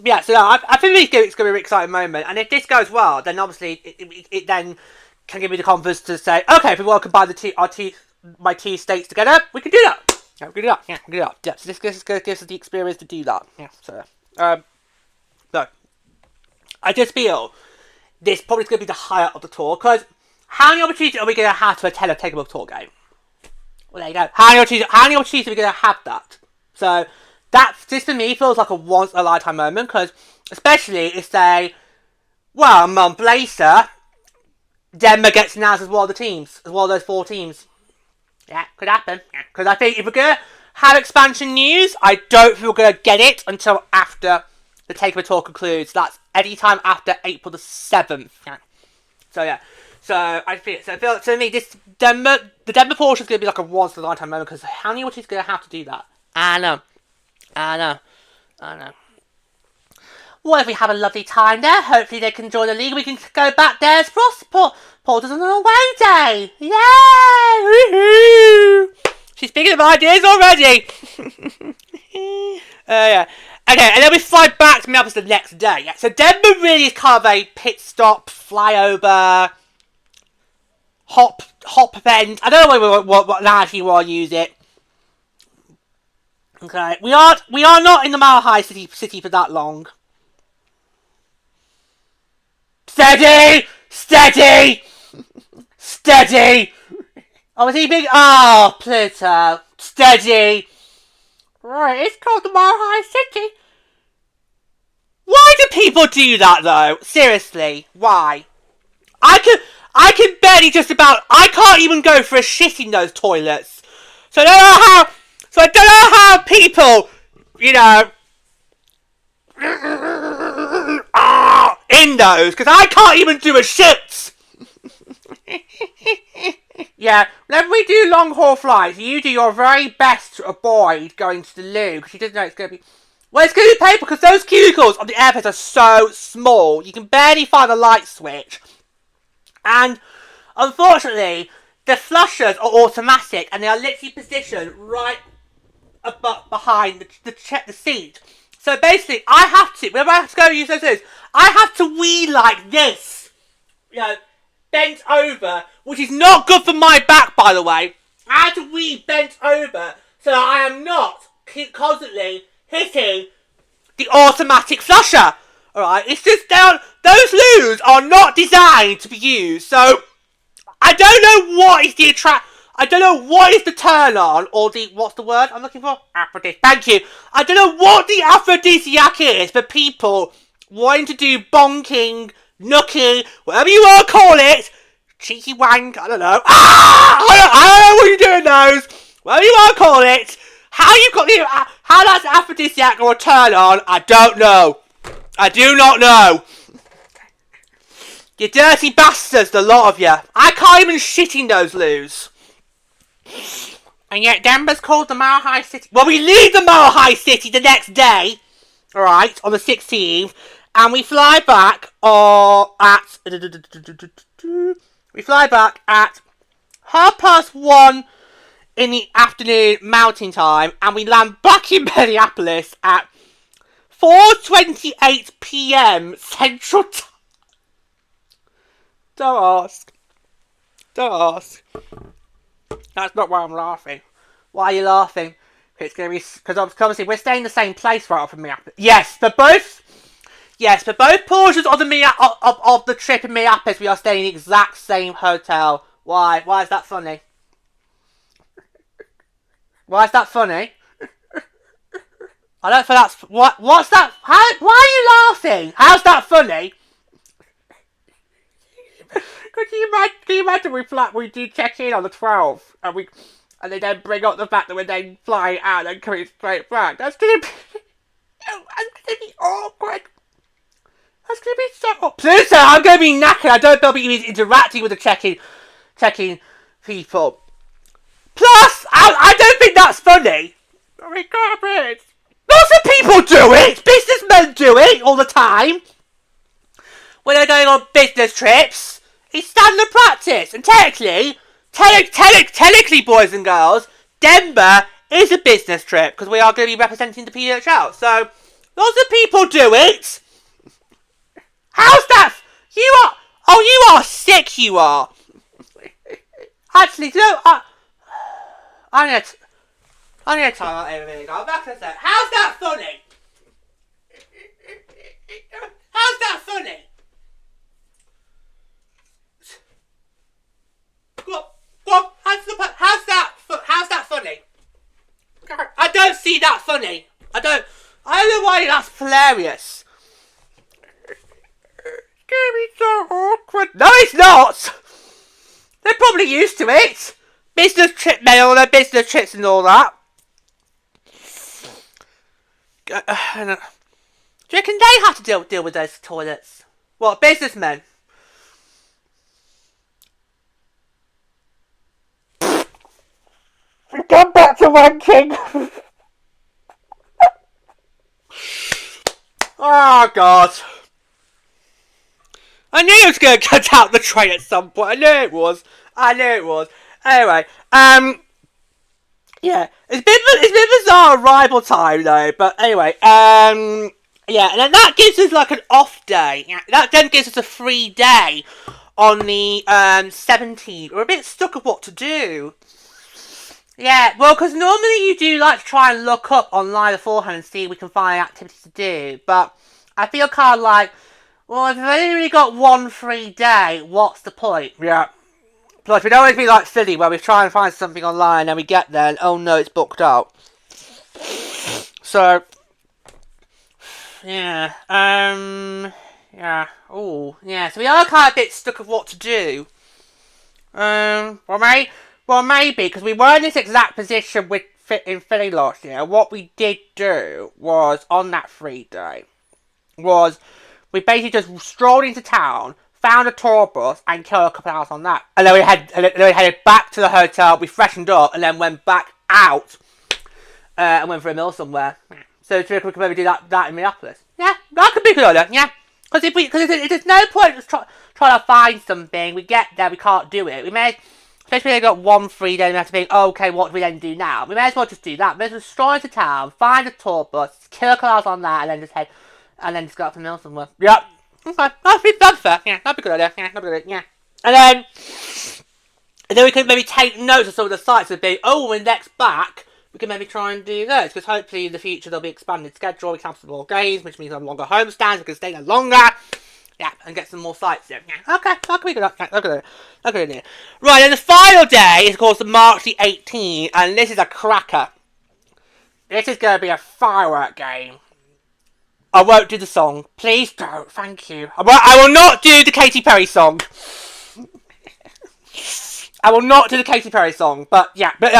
Speaker 1: Yeah, so no, I think it's going to be a really exciting moment, and if this goes well, then obviously it then can give me the confidence to say, okay, if we want to combine my two states together, we can do that. Yeah, we can do that. Yeah, we can do that. Yeah, so this gives us the experience to do that. Yeah, so so I just feel this probably going to be the highlight of the tour because how many opportunities are we going to have to attend a Takeover Tour game? Well, there you go. How many opportunities are we going to have that? So. This for me feels like a once in a lifetime moment because, especially if a month later, Denver gets announced as one of the teams, as one of those 4 teams. Yeah, could happen. Because I think if we're gonna have expansion news, I don't think we're gonna get it until after the Takeover Tour concludes. That's any time after April the 7th. Yeah. So yeah. So I feel to me the Denver portion is gonna be like a once in a lifetime moment because how many is gonna have to do that? I know. What if we have a lovely time there? Hopefully they can join the league. We can go back there as Paul does on an away day. Yay! Woohoo! She's thinking of ideas already. Yeah. Okay, and then we fly back to Minneapolis the next day. Yeah. So Denver really is kind of a pit stop, flyover, hop event. I don't know what analogy you want to use it. Okay, we are not in the Mile High City for that long. Steady! Oh, is he big? Oh, Pluto. Steady. Right, it's called the Mile High City. Why do people do that though? Seriously, why? I can barely I can't even go for a shit in those toilets. So I don't know how people, in those, because I can't even do a shit. Yeah, whenever we do long haul flights, you do your very best to avoid going to the loo, because you just know it's going to be... Well, it's going to be painful, because those cubicles on the airplanes are so small, you can barely find a light switch. And, unfortunately, the flushers are automatic, and they are literally positioned right behind the seat. So basically, I have to, whenever I have to go use those, I have to wee like this. Bent over, which is not good for my back, by the way. I have to wee bent over, so that I am not constantly hitting the automatic flusher. Alright, it's just those loos are not designed to be used, so I don't know what is I don't know what is the turn on, or what's the word I'm looking for? Aphrodisiac. Thank you. I don't know what the aphrodisiac is for people wanting to do bonking, nookie, whatever you want to call it, cheeky wank, I don't know. I don't know what you're doing those. Whatever you want to call it. How that's aphrodisiac or a turn on, I don't know. I do not know. You dirty bastards, the lot of you. I can't even shit in those loos. And yet Denver's called the Mile High City. Well, we leave the Mile High City the next day. Alright, on the 16th. And we fly back at... We fly back at 1:30 in the afternoon Mountain Time. And we land back in Minneapolis at 4:28 PM Central Time. Don't ask. Don't ask. That's not why I'm laughing. Why are you laughing? It's gonna be because obviously we're staying in the same place right off of Minneapolis. Yes, for both portions of the trip in Minneapolis, we are staying in the exact same hotel. Why? Why is that funny? Why is that funny? I don't feel that's what's that? Why are you laughing? How's that funny? Can you imagine we do check in on the 12th and they then bring up the fact that we're then flying out and coming straight back. That's gonna be awkward. That's gonna be so awkward. So I'm gonna be knackered. I don't know if he's interacting with the checking people. Plus, I don't think that's funny. Oh my god, lots of people do it. Businessmen do it all the time when they're going on business trips. It's standard practice, and technically, boys and girls, Denver is a business trip because we are going to be representing the PWHL. So, lots of people do it. How's that? You are sick. You are. Actually, no. I need to time out everything. I'm back in a sec. How's that funny? How's that funny? What? How's that funny? I don't see that funny. I don't know why that's hilarious. It's gonna be so awkward. No, it's not. They're probably used to it. Business trip mail, their business trips and all that. Do you reckon they have to deal with those toilets? What, businessmen? Come back to wanking. Oh God. I knew he was going to cut out the train at some point. I knew it was. Anyway, yeah, it's been bizarre arrival time though. But anyway, yeah, and then that gives us like an off day. Yeah, that then gives us a free day on the 17th. We're a bit stuck of what to do. Yeah, well, because normally you do like to try and look up online beforehand and see if we can find activities to do. But I feel kind of like, well, if we've only really got one free day, what's the point? Yeah. Plus, we'd always be like Philly, where we try and find something online, and then we get there, and oh no, it's booked out. So, yeah, yeah, oh, yeah, so we are kind of a bit stuck of what to do. Well, maybe, because we were in this exact position in Philly last year. What we did do was, on that free day, was we basically just strolled into town, found a tour bus, and killed a couple of hours on that. And then we headed back to the hotel, we freshened up, and then went back out, and went for a meal somewhere. So we could maybe do that in Minneapolis. Yeah, that could be a good idea, yeah. Because there's no point just trying to find something, we get there, we can't do it. Especially when they've got one free day, we have to think, oh, okay, what do we then do now? We may as well just do that. We may as well stroll into town, find a tour bus, kill a couple hours on that, and then just go out for a meal somewhere. Yep. Okay, that's fair. Yeah, that'd be a good idea. Yeah, that'd be good. Yeah. And then we can maybe take notes of some of the sites and be, oh, when next back, we can maybe try and do those. Because hopefully in the future there'll be expanded schedule, we can have some more games, which means have longer homestands, we can stay there longer. Yeah, and get some more sites in. Yeah, okay, that could be good. That could be good. Right, and the final day is, of course, March the 18th, and this is a cracker. This is going to be a firework game. I won't do the song. Please don't. Thank you. I will not do the Katy Perry song. I will not do the Katy Perry song. But yeah, but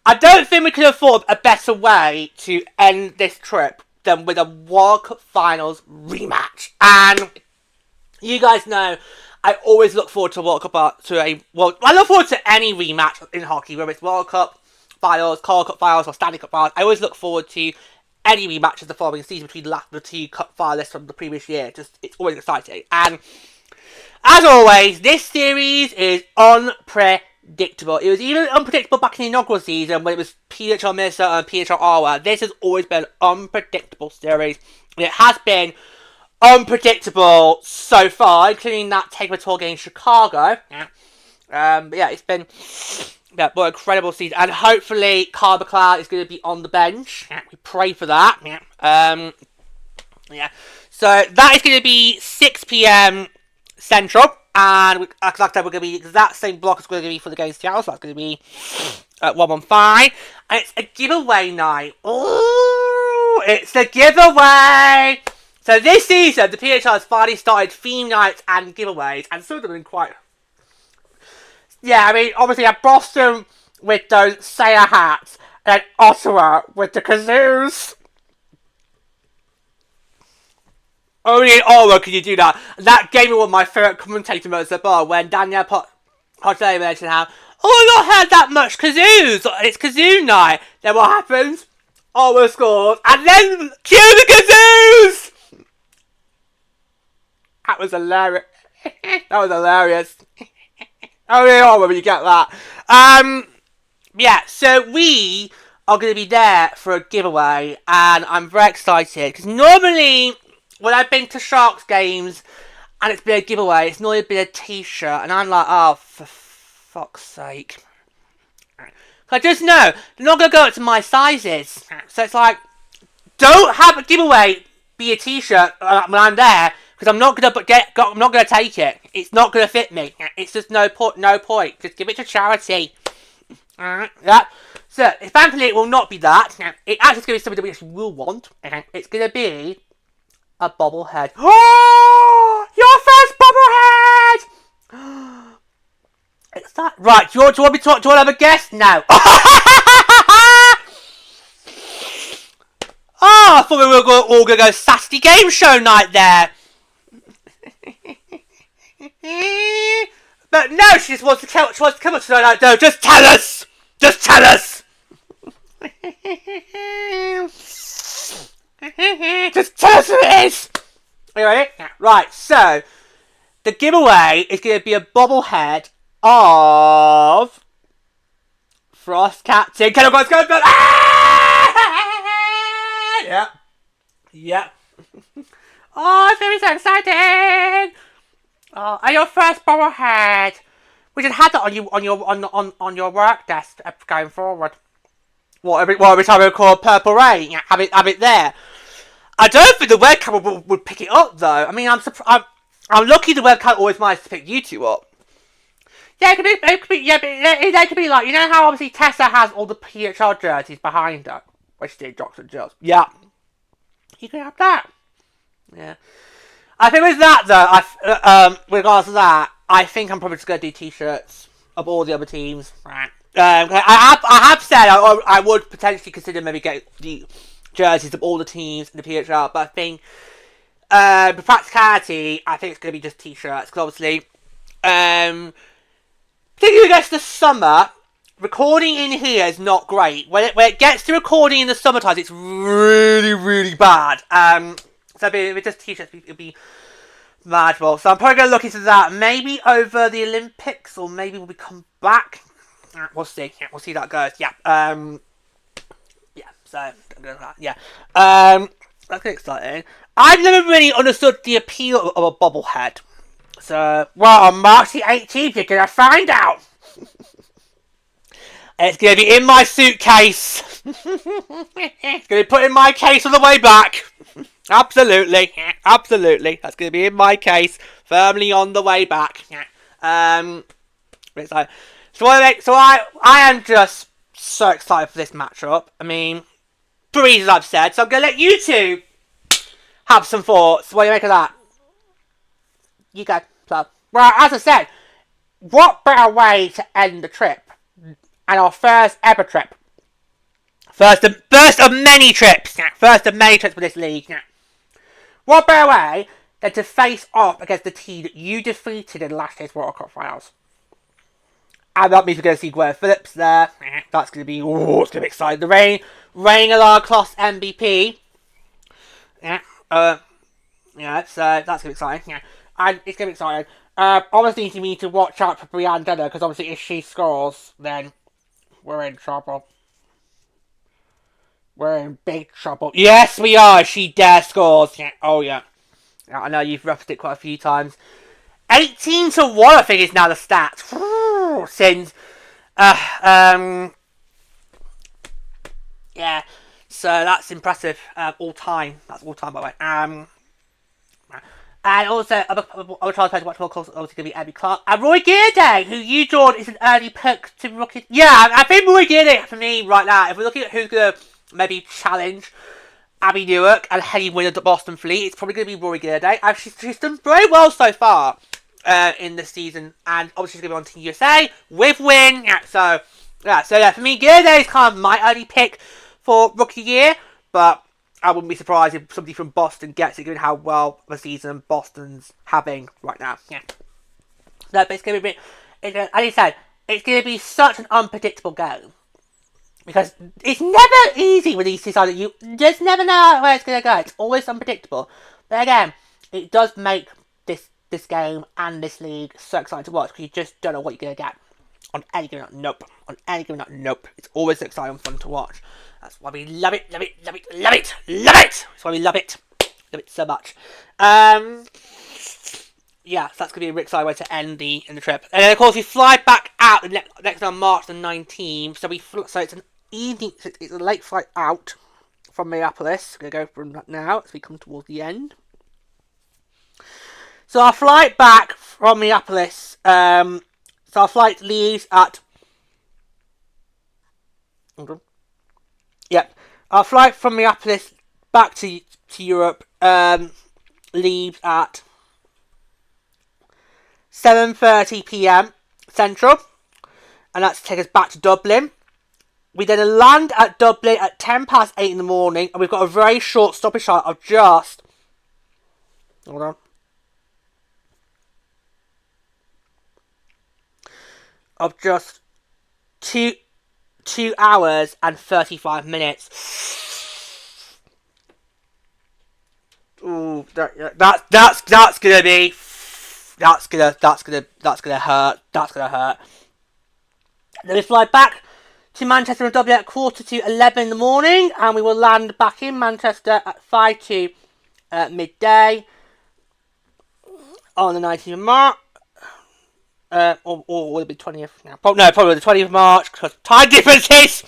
Speaker 1: I don't think we can afford a better way to end this trip than with a World Cup Finals rematch. And You guys know I always look forward to World Cup I look forward to any rematch in hockey, whether it's World Cup finals, Carl Cup finals, or Stanley Cup finals. I always look forward to any rematches the following season between the two cup finalists from the previous year. It's always exciting. And as always, this series is unpredictable. It was even unpredictable back in the inaugural season when it was PWHL Minnesota and PWHL Ottawa. This has always been an unpredictable series. And it has been unpredictable so far, including that Takeover Tour game in Chicago. But yeah, it's been what an incredible season. And hopefully Kyle McLeod is going to be on the bench. We pray for that. So that is going to be 6 p.m. Central. And like I said, we're going to be the exact same block as we're going to be for the game in Seattle. So that's going to be at 1:15. And it's a giveaway night. Ooh, it's a giveaway. So this season, the PHL has finally started theme nights and giveaways, and some of them have been quite... Yeah, I mean, obviously, at Boston with those sailor hats, and Ottawa with the kazoos. Only in Ottawa can you do that. That gave me one of my favourite commentator moments at the bar, when Danielle Potter mentioned how, oh, I've not heard that much kazoos, it's kazoo night. Then what happens? Ottawa scores, and then cue the kazoos! That was hilarious. That was hilarious. Oh, when you get that. Yeah, so we are going to be there for a giveaway, and I'm very excited, because normally, when I've been to Sharks games, and it's been a giveaway, it's normally been a t-shirt, and I'm like, oh, for fuck's sake. I just know, they're not going to go up to my sizes. So it's like, don't have a giveaway be a t-shirt when I'm there, because I'm not gonna take it. It's not gonna fit me. It's just no point. Just give it to charity. Alright, yeah. So, thankfully it will not be that. It actually is gonna be something that we actually will want. It's gonna be a bobblehead. Oh, your first bobblehead! It's that right? Do you want me to talk? Do you want to have a guess? No. Oh, I thought we were all going to go Saturday game show night there. But no, she just wants to come up tonight. No, just tell us. Just tell us. Just tell us who it is. Are you ready? Right, so the giveaway is going to be a bobblehead of Frost Captain. Can I go? Yeah. Oh, it's going to be so exciting. Oh, and your first bobblehead. We should have that on your work desk going forward. What every time we call Purple Rain, have it there. I don't think the webcam would pick it up though. I mean, I'm lucky the webcam always managed to pick you two up. Yeah, it could be like, you know how obviously Tessa has all the PHL jerseys behind her, which did Jocks and Jills. Yeah, you can have that. Yeah, I think with that though, with regards to that, I think I'm probably just gonna do t-shirts of all the other teams. Right. I have said I would potentially consider maybe getting the jerseys of all the teams in the PHL, but I think the practicality, I think it's gonna be just t-shirts because obviously, particularly against the summer, recording in here is not great. When it gets to recording in the summertime, it's really, really bad. So if it's just t-shirts, it'll be manageable. So I'm probably going to look into that. Maybe over the Olympics, or maybe when we come back. We'll see. Yeah, we'll see how that goes. Yeah. Yeah. So I'm going to yeah. That's exciting. I've never really understood the appeal of a bobblehead. So, well, on March the 18th, you're going to find out. It's going to be in my suitcase. It's going to be put in my case on the way back. Absolutely. Absolutely. That's going to be in my case, firmly on the way back. It's like, so I am just so excited for this matchup. I mean, for reasons I've said. So I'm going to let you two have some thoughts. What do you make of that? You go. So, well, as I said, what better way to end the trip? And our first ever trip. First of many trips. First of many trips for this league. What better way then to face off against the team that you defeated in last year's World Cup finals. And that means we're going to see Gwen Phillips there. That's going to be, it's going to be exciting. The reigning Class MVP. So that's going to be exciting. And it's going to be exciting. Obviously, you need to watch out for Brianne Denner, because obviously if she scores, then we're in trouble. We're in big trouble. Yes, we are. She scores. Oh, yeah. I know you've referenced it quite a few times. 18-1, I think, is now the stat. Since, yeah. So that's impressive. All time. That's all time, by the way. And also, other child players watch, of course, obviously going to be Abby Clark. And Roy Gearday, who you, George, is an early pick to rookie. Yeah, I think Roy Gearday, for me, right now, if we're looking at who's going to maybe challenge Abby Newark and Henny Wynn of the Boston Fleet, it's probably going to be Rory Gearday. And she's done very well so far in this season. And obviously, she's going to be on Team USA with Wynn. So for me, Gearday is kind of my early pick for rookie year. But I wouldn't be surprised if somebody from Boston gets it, given how well of a season Boston's having right now. No, but it's going to be, as I said, it's going to be such an unpredictable game. Because it's never easy with these two sides. You just never know where it's going to go. It's always unpredictable. But again, it does make this game and this league so exciting to watch, because you just don't know what you're going to get. On any given night, nope. On any given night, nope. It's always exciting and fun to watch. That's why we love it, love it, love it, love it, love it! That's why we love it. Love it so much. Yeah, so that's going to be a really exciting way to end the trip. And then, of course, we fly back out the next on March the 19th. So it's an evening, it's a late flight out from Minneapolis. We're going to go from that now as we come towards the end. So our flight back from Minneapolis, so our flight leaves at... Yep. Our flight from Minneapolis back to Europe leaves at 7:30 p.m. Central. And that's to take us back to Dublin. We then land at Dublin at 8:10 in the morning. And we've got a very short stoppage time of just... Hold on. Of just 2 hours and 35 minutes. Ooh, that's gonna be, that's gonna hurt. That's gonna hurt. Then we fly back to Manchester and Dublin at 11:45 in the morning, and we will land back in Manchester at 5 to midday on the 19th of March. Or will it be 20th now? No, probably the 20th of March, because time differences!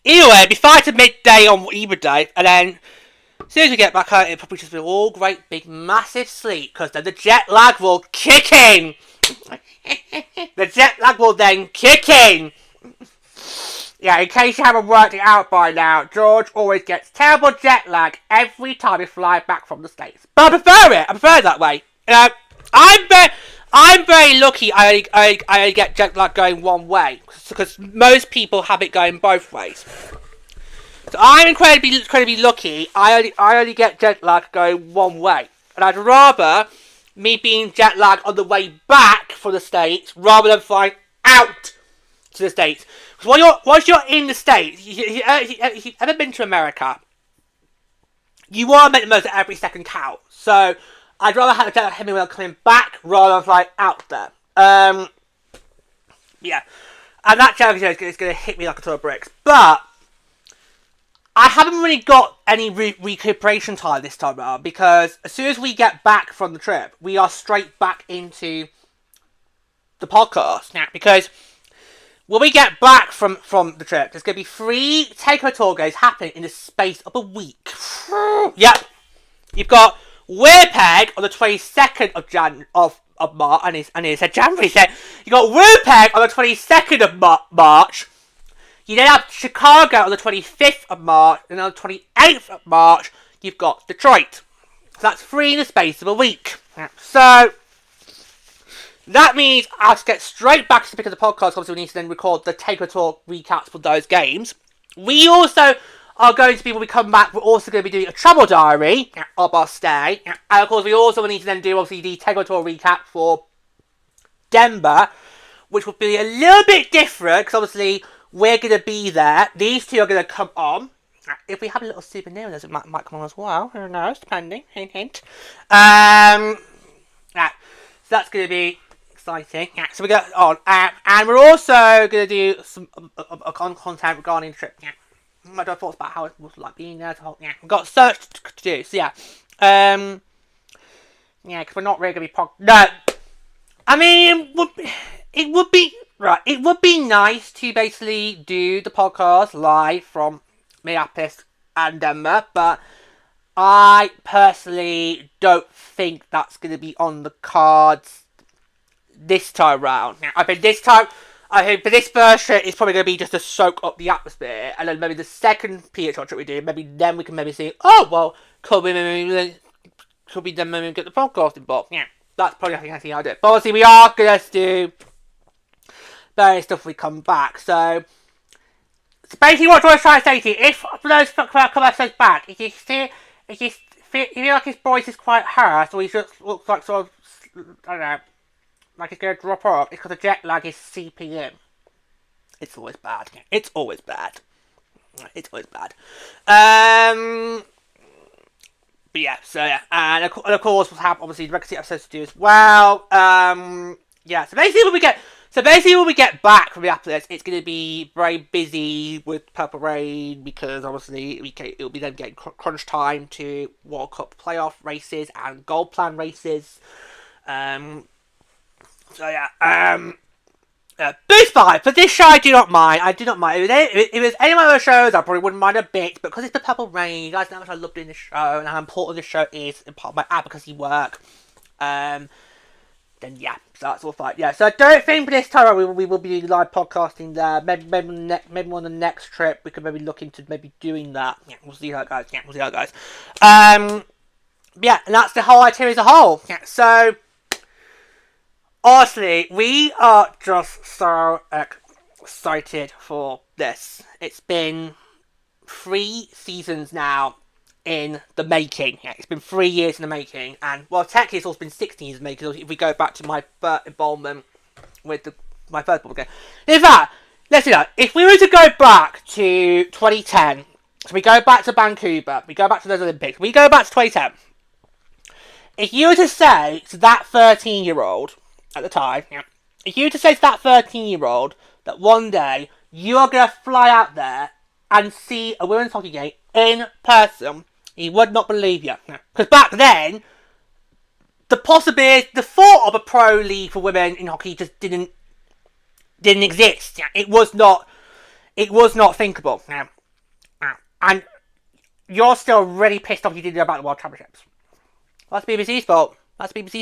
Speaker 1: Either way, it'll be 5 to midday on either day, and then as soon as we get back home, it'll probably just be all great, big, massive sleep, because then the jet lag will kick in! The jet lag will then kick in! Yeah, in case you haven't worked it out by now, George always gets terrible jet lag every time we fly back from the States. But I prefer it. I prefer it that way. I'm very lucky I only get jet lag going one way, because most people have it going both ways. So I'm incredibly lucky. I only get jet lag going one way. And I'd rather me being jet lag on the way back from the States rather than flying out to the States. Because once you're in the States, if you've ever been to America, you want to make the most of every second count. So I'd rather have the jet lag hit me when I'm coming back rather than flying out there. Yeah. And that jet lag is going to hit me like a ton of bricks. But I haven't really got any recuperation time this time around, because as soon as we get back from the trip, we are straight back into the podcast now, because when we get back from the trip, there's going to be 3 Takeover Tour games happening in the space of a week. Yep. You've got Winnipeg on the 22nd of March, and he said January, he said. You've got Winnipeg on the 22nd of March. You then have Chicago on the 25th of March, and on the 28th of March, you've got Detroit. So that's 3 in the space of a week. So that means I'll just get straight back to the pick of the podcast. Obviously, we need to then record the Takeover Tour recaps for those games. We also are going to be, when we come back, we're also going to be doing a travel diary of our stay. And of course, we also need to then do, obviously, the Takeover Tour recap for Denver, which will be a little bit different, because obviously, we're going to be there. These two are going to come on. If we have a little souvenir, it might come on as well. Who knows, depending. Hint, hint. So that's going to be exciting. So we go on. And we're also going to do some content regarding the trip. My thoughts about how it was like being there. We've got so much to do. So because we're not really going to be no. I mean, it would be right. It would be nice to basically do the podcast live from Minneapolis and Denver, but I personally don't think that's going to be on the cards this time round. I think for this first trip, it's probably going to be just to soak up the atmosphere, and then maybe the second PHL trip we do, maybe then we can maybe see, oh, well, could we then maybe get the podcast involved? Yeah, that's probably I think I do it. But obviously, we are going to do various stuff when we come back. So basically, what I was trying to say to you, if for those couple episodes back, if you feel like his voice is quite hurt, or he just looks like sort of, I don't know, like it's going to drop off, it's because the jet lag is seeping in. It's always bad. It's always bad. But yeah, so yeah, and of course we'll have obviously the Record episodes to do as well. Yeah, so basically when we get back from Minneapolis, it's going to be very busy with Purple Rain, because obviously it'll be then getting crunch time to World Cup playoff races and gold plan races. So yeah, boost vibe for this show. I do not mind. If it was any of my other shows, I probably wouldn't mind a bit. But because it's the Purple Rain, you guys know how much I love doing this show and how important this show is in part of my advocacy work. Then yeah, so that's all fine. Yeah, so I don't think for this time we will be doing live podcasting there. Maybe on the next trip we could maybe look into maybe doing that. Yeah, we'll see how it goes. Yeah, and that's the whole itinerary as a whole. Yeah, so honestly, we are just so excited for this. It's been 3 seasons now in the making. Yeah, it's been 3 years in the making, and well, technically it's also been 16 years in the making if we go back to my involvement with my first ball game. In fact, let's do that. If we were to go back to 2010, so we go back to Vancouver, we go back to those Olympics, we go back to 2010. If you were to say to that 13-year-old at the time, yeah, if you were to say to that 13-year-old that one day you are going to fly out there and see a women's hockey game in person, he would not believe you. Because back then, the thought of a pro league for women in hockey just didn't exist. It was not thinkable. And you're still really pissed off you didn't know about the World Championships. That's BBC's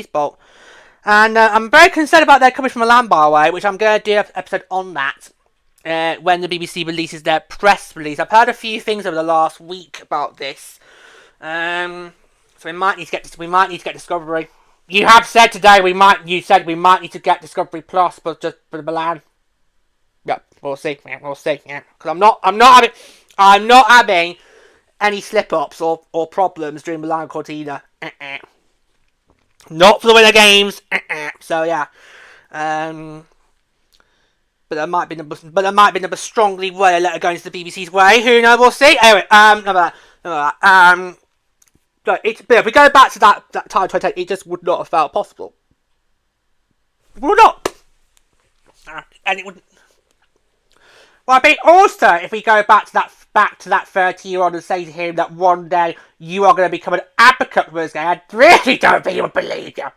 Speaker 1: fault. And I'm very concerned about their coverage from Milan, by the way, which I'm going to do an episode on that when the BBC releases their press release. I've heard a few things over the last week about this. So we might need to get Discovery. You have said today we might need to get Discovery Plus, but just for the Milan. Yeah, we'll see. Yeah, because I'm not having any slip-ups or problems during Milan Cortina. Not for the winter games. So yeah. But that might be number strongly way a letter going to the BBC's way. Who knows? We'll see. Anyway, but if we go back to that time, it just would not have felt possible. It would not. And it would. Well, I think also if we go back to that 30-year-old and say to him that one day you are going to become an advocate for this game, I really don't think he would believe you.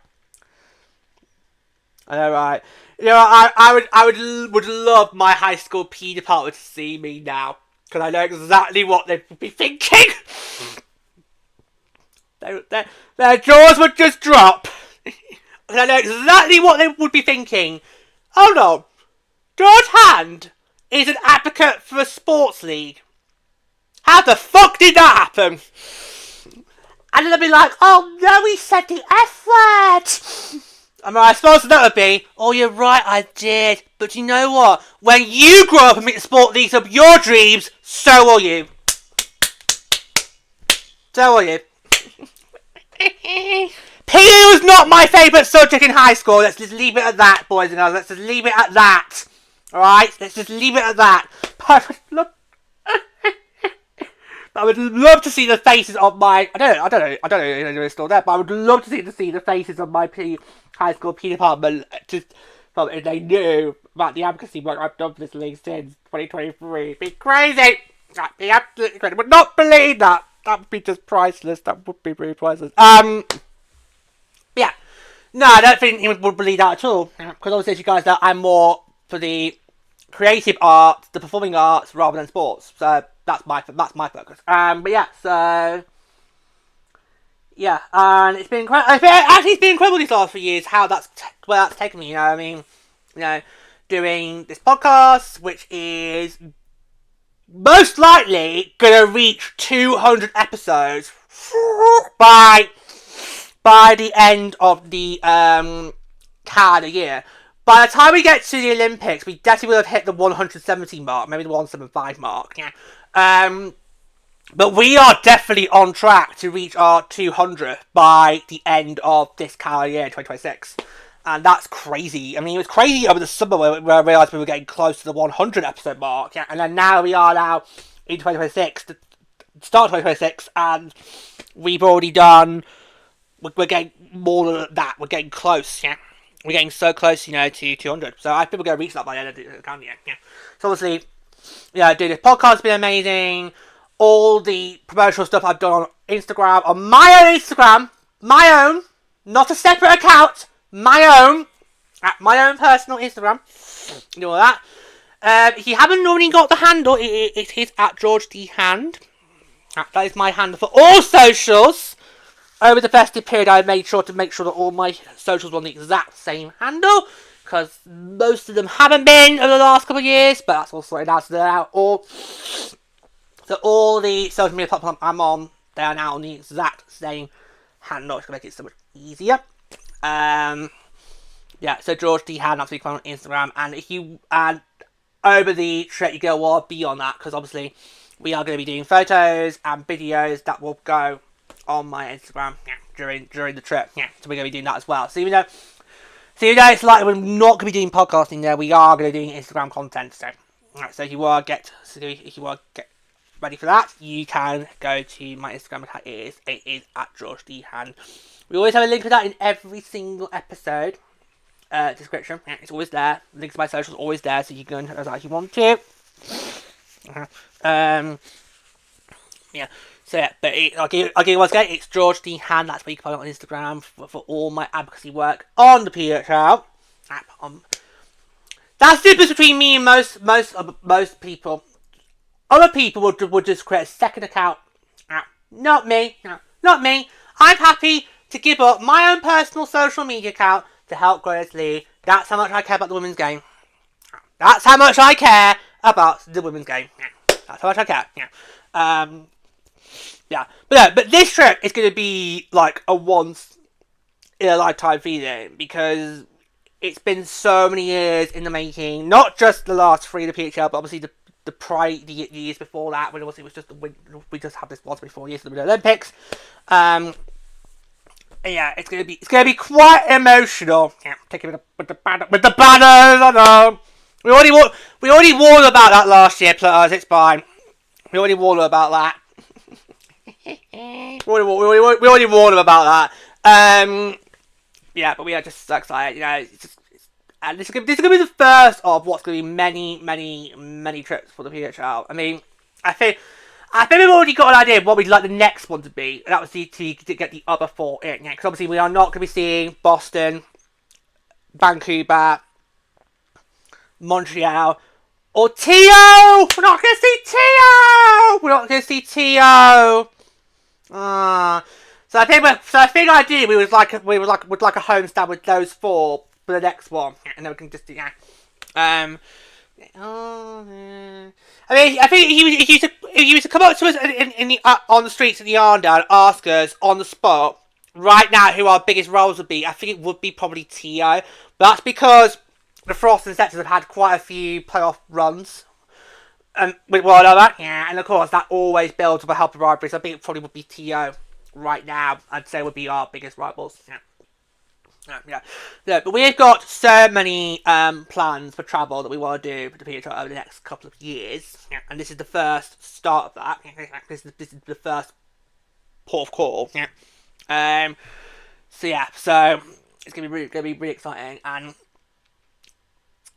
Speaker 1: I know, right? You know, I would love my high school PE department to see me now, because I know exactly what they would be thinking. Their jaws would just drop, and I know exactly what they would be thinking. Oh no, George Hand is an advocate for a sports league. How the fuck did that happen? And then they'll be like, oh no, he said the F word. I suppose that would be, oh, you're right, I did. But you know what? When you grow up and make the sport leagues of your dreams, so will you. So are you. PE was not my favourite subject in high school. Let's just leave it at that, boys and girls. Let's just leave it at that. Alright? Let's just leave it at that. I would love to see the faces of my... I don't know if it's still there, but I would love to see the faces of my high school PE department just if they knew about the advocacy work I've done for this league since 2023. It'd be crazy! That'd be absolutely crazy. I would not believe that! That would be just priceless. That would be really priceless. Yeah. No, I don't think he would believe that at all. Because obviously, as you guys know, I'm more for the creative arts, the performing arts, rather than sports. So that's my focus. But yeah, so yeah, and it's been incredible these last few years how where that's taken me. I mean, doing this podcast, which is most likely gonna reach 200 episodes by the end of the calendar year. By the time we get to the Olympics, we definitely will have hit the 170 mark, maybe the 175 mark. Yeah. But we are definitely on track to reach our 200 by the end of this calendar year, 2026. And that's crazy. I mean, it was crazy over the summer where I realised we were getting close to the 100 episode mark. Yeah. And then we are now in 2026, the start of 2026, and we've already done... We're getting more than that. We're getting close, yeah. We're getting so close, to 200. So I think we're going to reach that by the end of the calendar year, yeah. So obviously, doing this podcast has been amazing. All the promotional stuff I've done on Instagram, on my own Instagram, not a separate account, my own personal Instagram. Do all that. If you haven't already got the handle, it is at George D Hand. That is my handle for all socials. Over the festive period, I made sure that all my socials were on the exact same handle, because most of them haven't been over the last couple of years, but that's all sorted out. So all the social media platforms I'm on, they are now on the exact same handle. It's going to make it so much easier. So George D. Hand, that's what you can find on Instagram, and over the trip, you go well beyond that, because obviously we are going to be doing photos and videos that will go on my Instagram during the trip. Yeah, so we're going to be doing that as well. So even though it's like we're not going to be doing podcasting there, we are going to be doing Instagram content. So if you want to get ready for that, you can go to my Instagram account. It is at George D Hand. We always have a link for that in every single episode description. Yeah, it's always there. Links to my socials always there, so you can go as you want to. Yeah. So yeah, but I'll give you once again, it's George D Hand. That's where you can find it on Instagram for all my advocacy work on the PWHL app. That's the difference between me and most people. Other people would just create a second account. Not me. No, not me. I'm happy to give up my own personal social media account to help grow this league. That's how much I care about the women's game. That's how much I care about the women's game. That's how much I care. Yeah, but this trip is going to be like a once in a lifetime feeling, because it's been so many years in the making. Not just the last 3 of the PHL, but obviously the years before that, when it was just we just had this once every 4 years of the Olympics. Yeah, it's gonna be quite emotional. Yeah, taking with the banners. I know. We already warned about that last year, players. It's fine. We already warned about that. we already warned them about that. Yeah, but we are just so excited. And this is gonna be the first of what's gonna be many trips for the PHL. I mean, I think we've already got an idea of what we'd like the next one to be, and that was to get the other 4 in. Yeah, because obviously we are not gonna be seeing Boston, Vancouver, Montreal, or T.O. We're not gonna see T.O. So I think ideally we would like a homestand with those 4 for the next one, and then we can just do that. I mean, I think if you was to come up to us on the streets in the Arndale and ask us on the spot right now who our biggest roles would be, I think it would be probably T.O. But that's because the Frost and Sectors have had quite a few playoff runs Well, that, yeah, and of course that always builds up a help of rivalries. I think it probably would be TO right now. I'd say would be our biggest rivals. Yeah, but we've got so many plans for travel that we want to do for the PWHL over the next couple of years, and this is the first start of that. This is the first port of call. So it's gonna be really exciting, and it's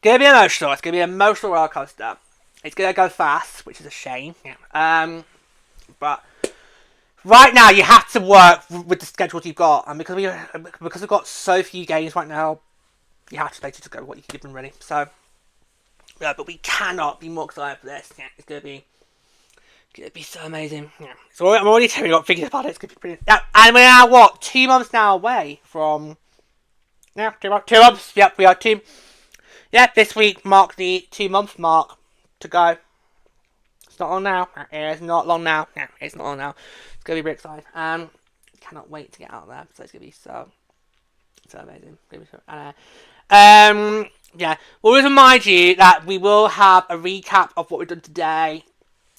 Speaker 1: gonna be emotional. It's gonna be an emotional roller coaster. It's gonna go fast, which is a shame. But right now, you have to work with the schedules you've got, and because we've got so few games right now, you have to basically just go with what you can give them, really. So, yeah, but we cannot be more excited for this. Yeah, it's gonna be so amazing. Yeah, so I'm already telling you what thinking about it. It's gonna be brilliant. Yeah, and we are what 2 months now away from. Yeah, 2 months. 2 months. Yep, we are 2. Yeah, this week marked the 2-month mark to go. It's not long now. It's not long now. Yeah, it's not long now. It's gonna be really exciting. Cannot wait to get out there. So it's gonna be so amazing. It's gonna be so, yeah. We'll just remind you that we will have a recap of what we've done today.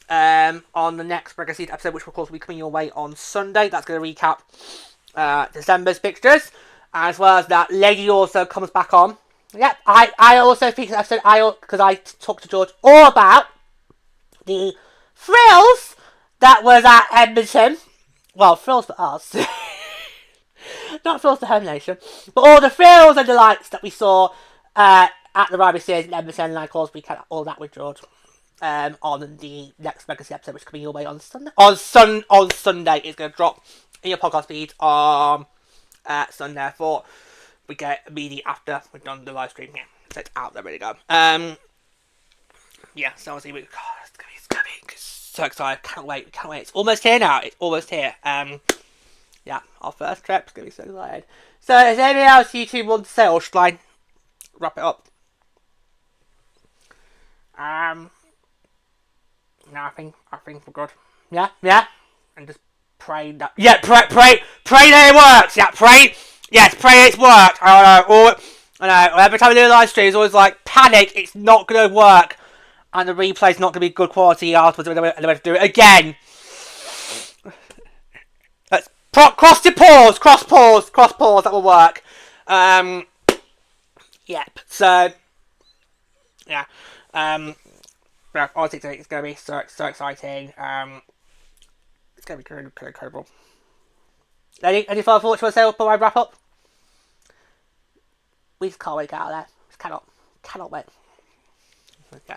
Speaker 1: On the next regular season episode, which of course will be coming your way on Sunday. That's going to recap December's fixtures, as well as that. Lady also comes back on. Yep, I also think episode because I talked to George all about the thrills that was at Edmonton. Well, thrills for us, not thrills to Home Nation, but all the thrills and delights that we saw at the rivalry series in Edmonton, and of course we cut all that with George. On the next legacy episode, which is coming your way on Sunday. On Sunday, it's going to drop in your podcast feed on Sunday. Therefore, we get immediately after we've done the live stream. Yeah, so it's out there, ready to go. Yeah, so obviously it's gonna be so excited. Can't wait. It's almost here now. It's almost here. Yeah, our first trip is gonna be so excited. So, is there anything else you two want to say, or should I wrap it up? No, I think we're good. Yeah, and just pray that. Yeah, pray that it works. Yeah, pray it's worked. I know. Every time we do a live stream, it's always like panic. It's not gonna work, and the replay's not gonna be good quality afterwards. And we have to do it again. Let's cross pause. That will work. Yep. So, yeah. Honestly, it's going to be so exciting. It's going to be incredible. Any further thoughts you want to say before I wrap up? We just can't wait to get out of there. Just cannot wait. Okay.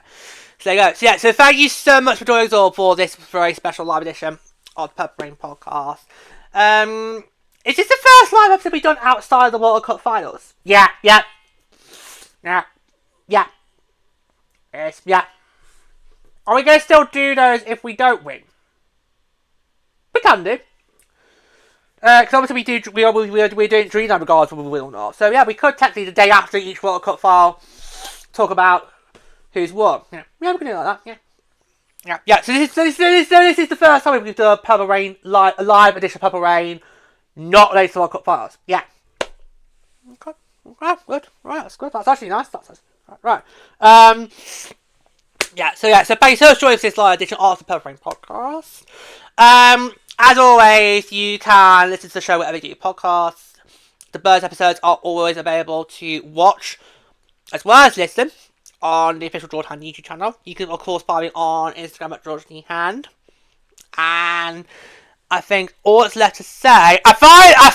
Speaker 1: So there you go. So thank you so much for joining us all for this very special live edition of the Purple Rain podcast. Is this the first live episode we've done outside of the World Cup finals? Yeah. Yes, yeah. Are we going to still do those if we don't win? We can do. Because obviously we're doing Dreamland regardless whether we win or not. So yeah, we could technically the day after each World Cup file talk about who's won. Yeah, we can do like that. Yeah. So this is the first time we've done a Purple Rain a live edition of Purple Rain, not related to World Cup files. Yeah. Okay, good. Right, that's good. That's actually nice. Right. Yeah, so basically, so join us this live edition of the Purple Rain podcast. As always, you can listen to the show wherever you do your podcasts. The Birds episodes are always available to watch as well as listen on the official George Hand YouTube channel. You can, of course, follow me on Instagram at George Hand. And I think all that's left to say, I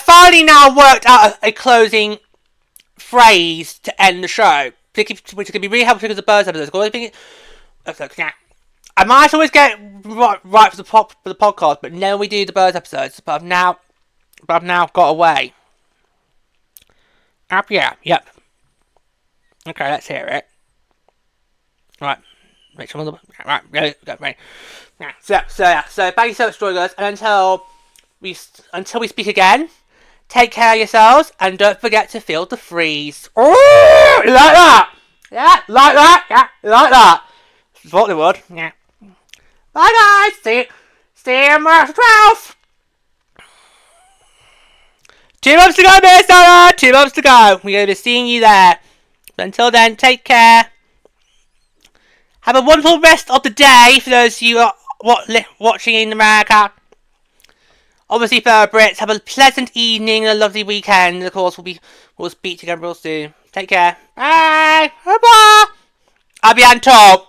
Speaker 1: finally now worked out a closing phrase to end the show, which is going to be really helpful because the Birds episodes. I might always get right for the podcast, but then we do the Birds episodes. But I've now got away. Yep. Okay, let's hear it. Right, make sure right. Yeah. So thank you so much for joining us, and until we speak again, take care of yourselves, and don't forget to feel the freeze. Oh, you like that? Yeah, like that. Yeah, you like that. Thought they would. Yeah. Bye guys. See you March 12th. 2 months to go, Minnesota. 2 months to go. We're going to be seeing you there. But until then, take care. Have a wonderful rest of the day for those of you watching in America. Obviously for our Brits, have a pleasant evening and a lovely weekend. Of course, we'll speak together real soon. Take care. Bye. Bye. A bientôt.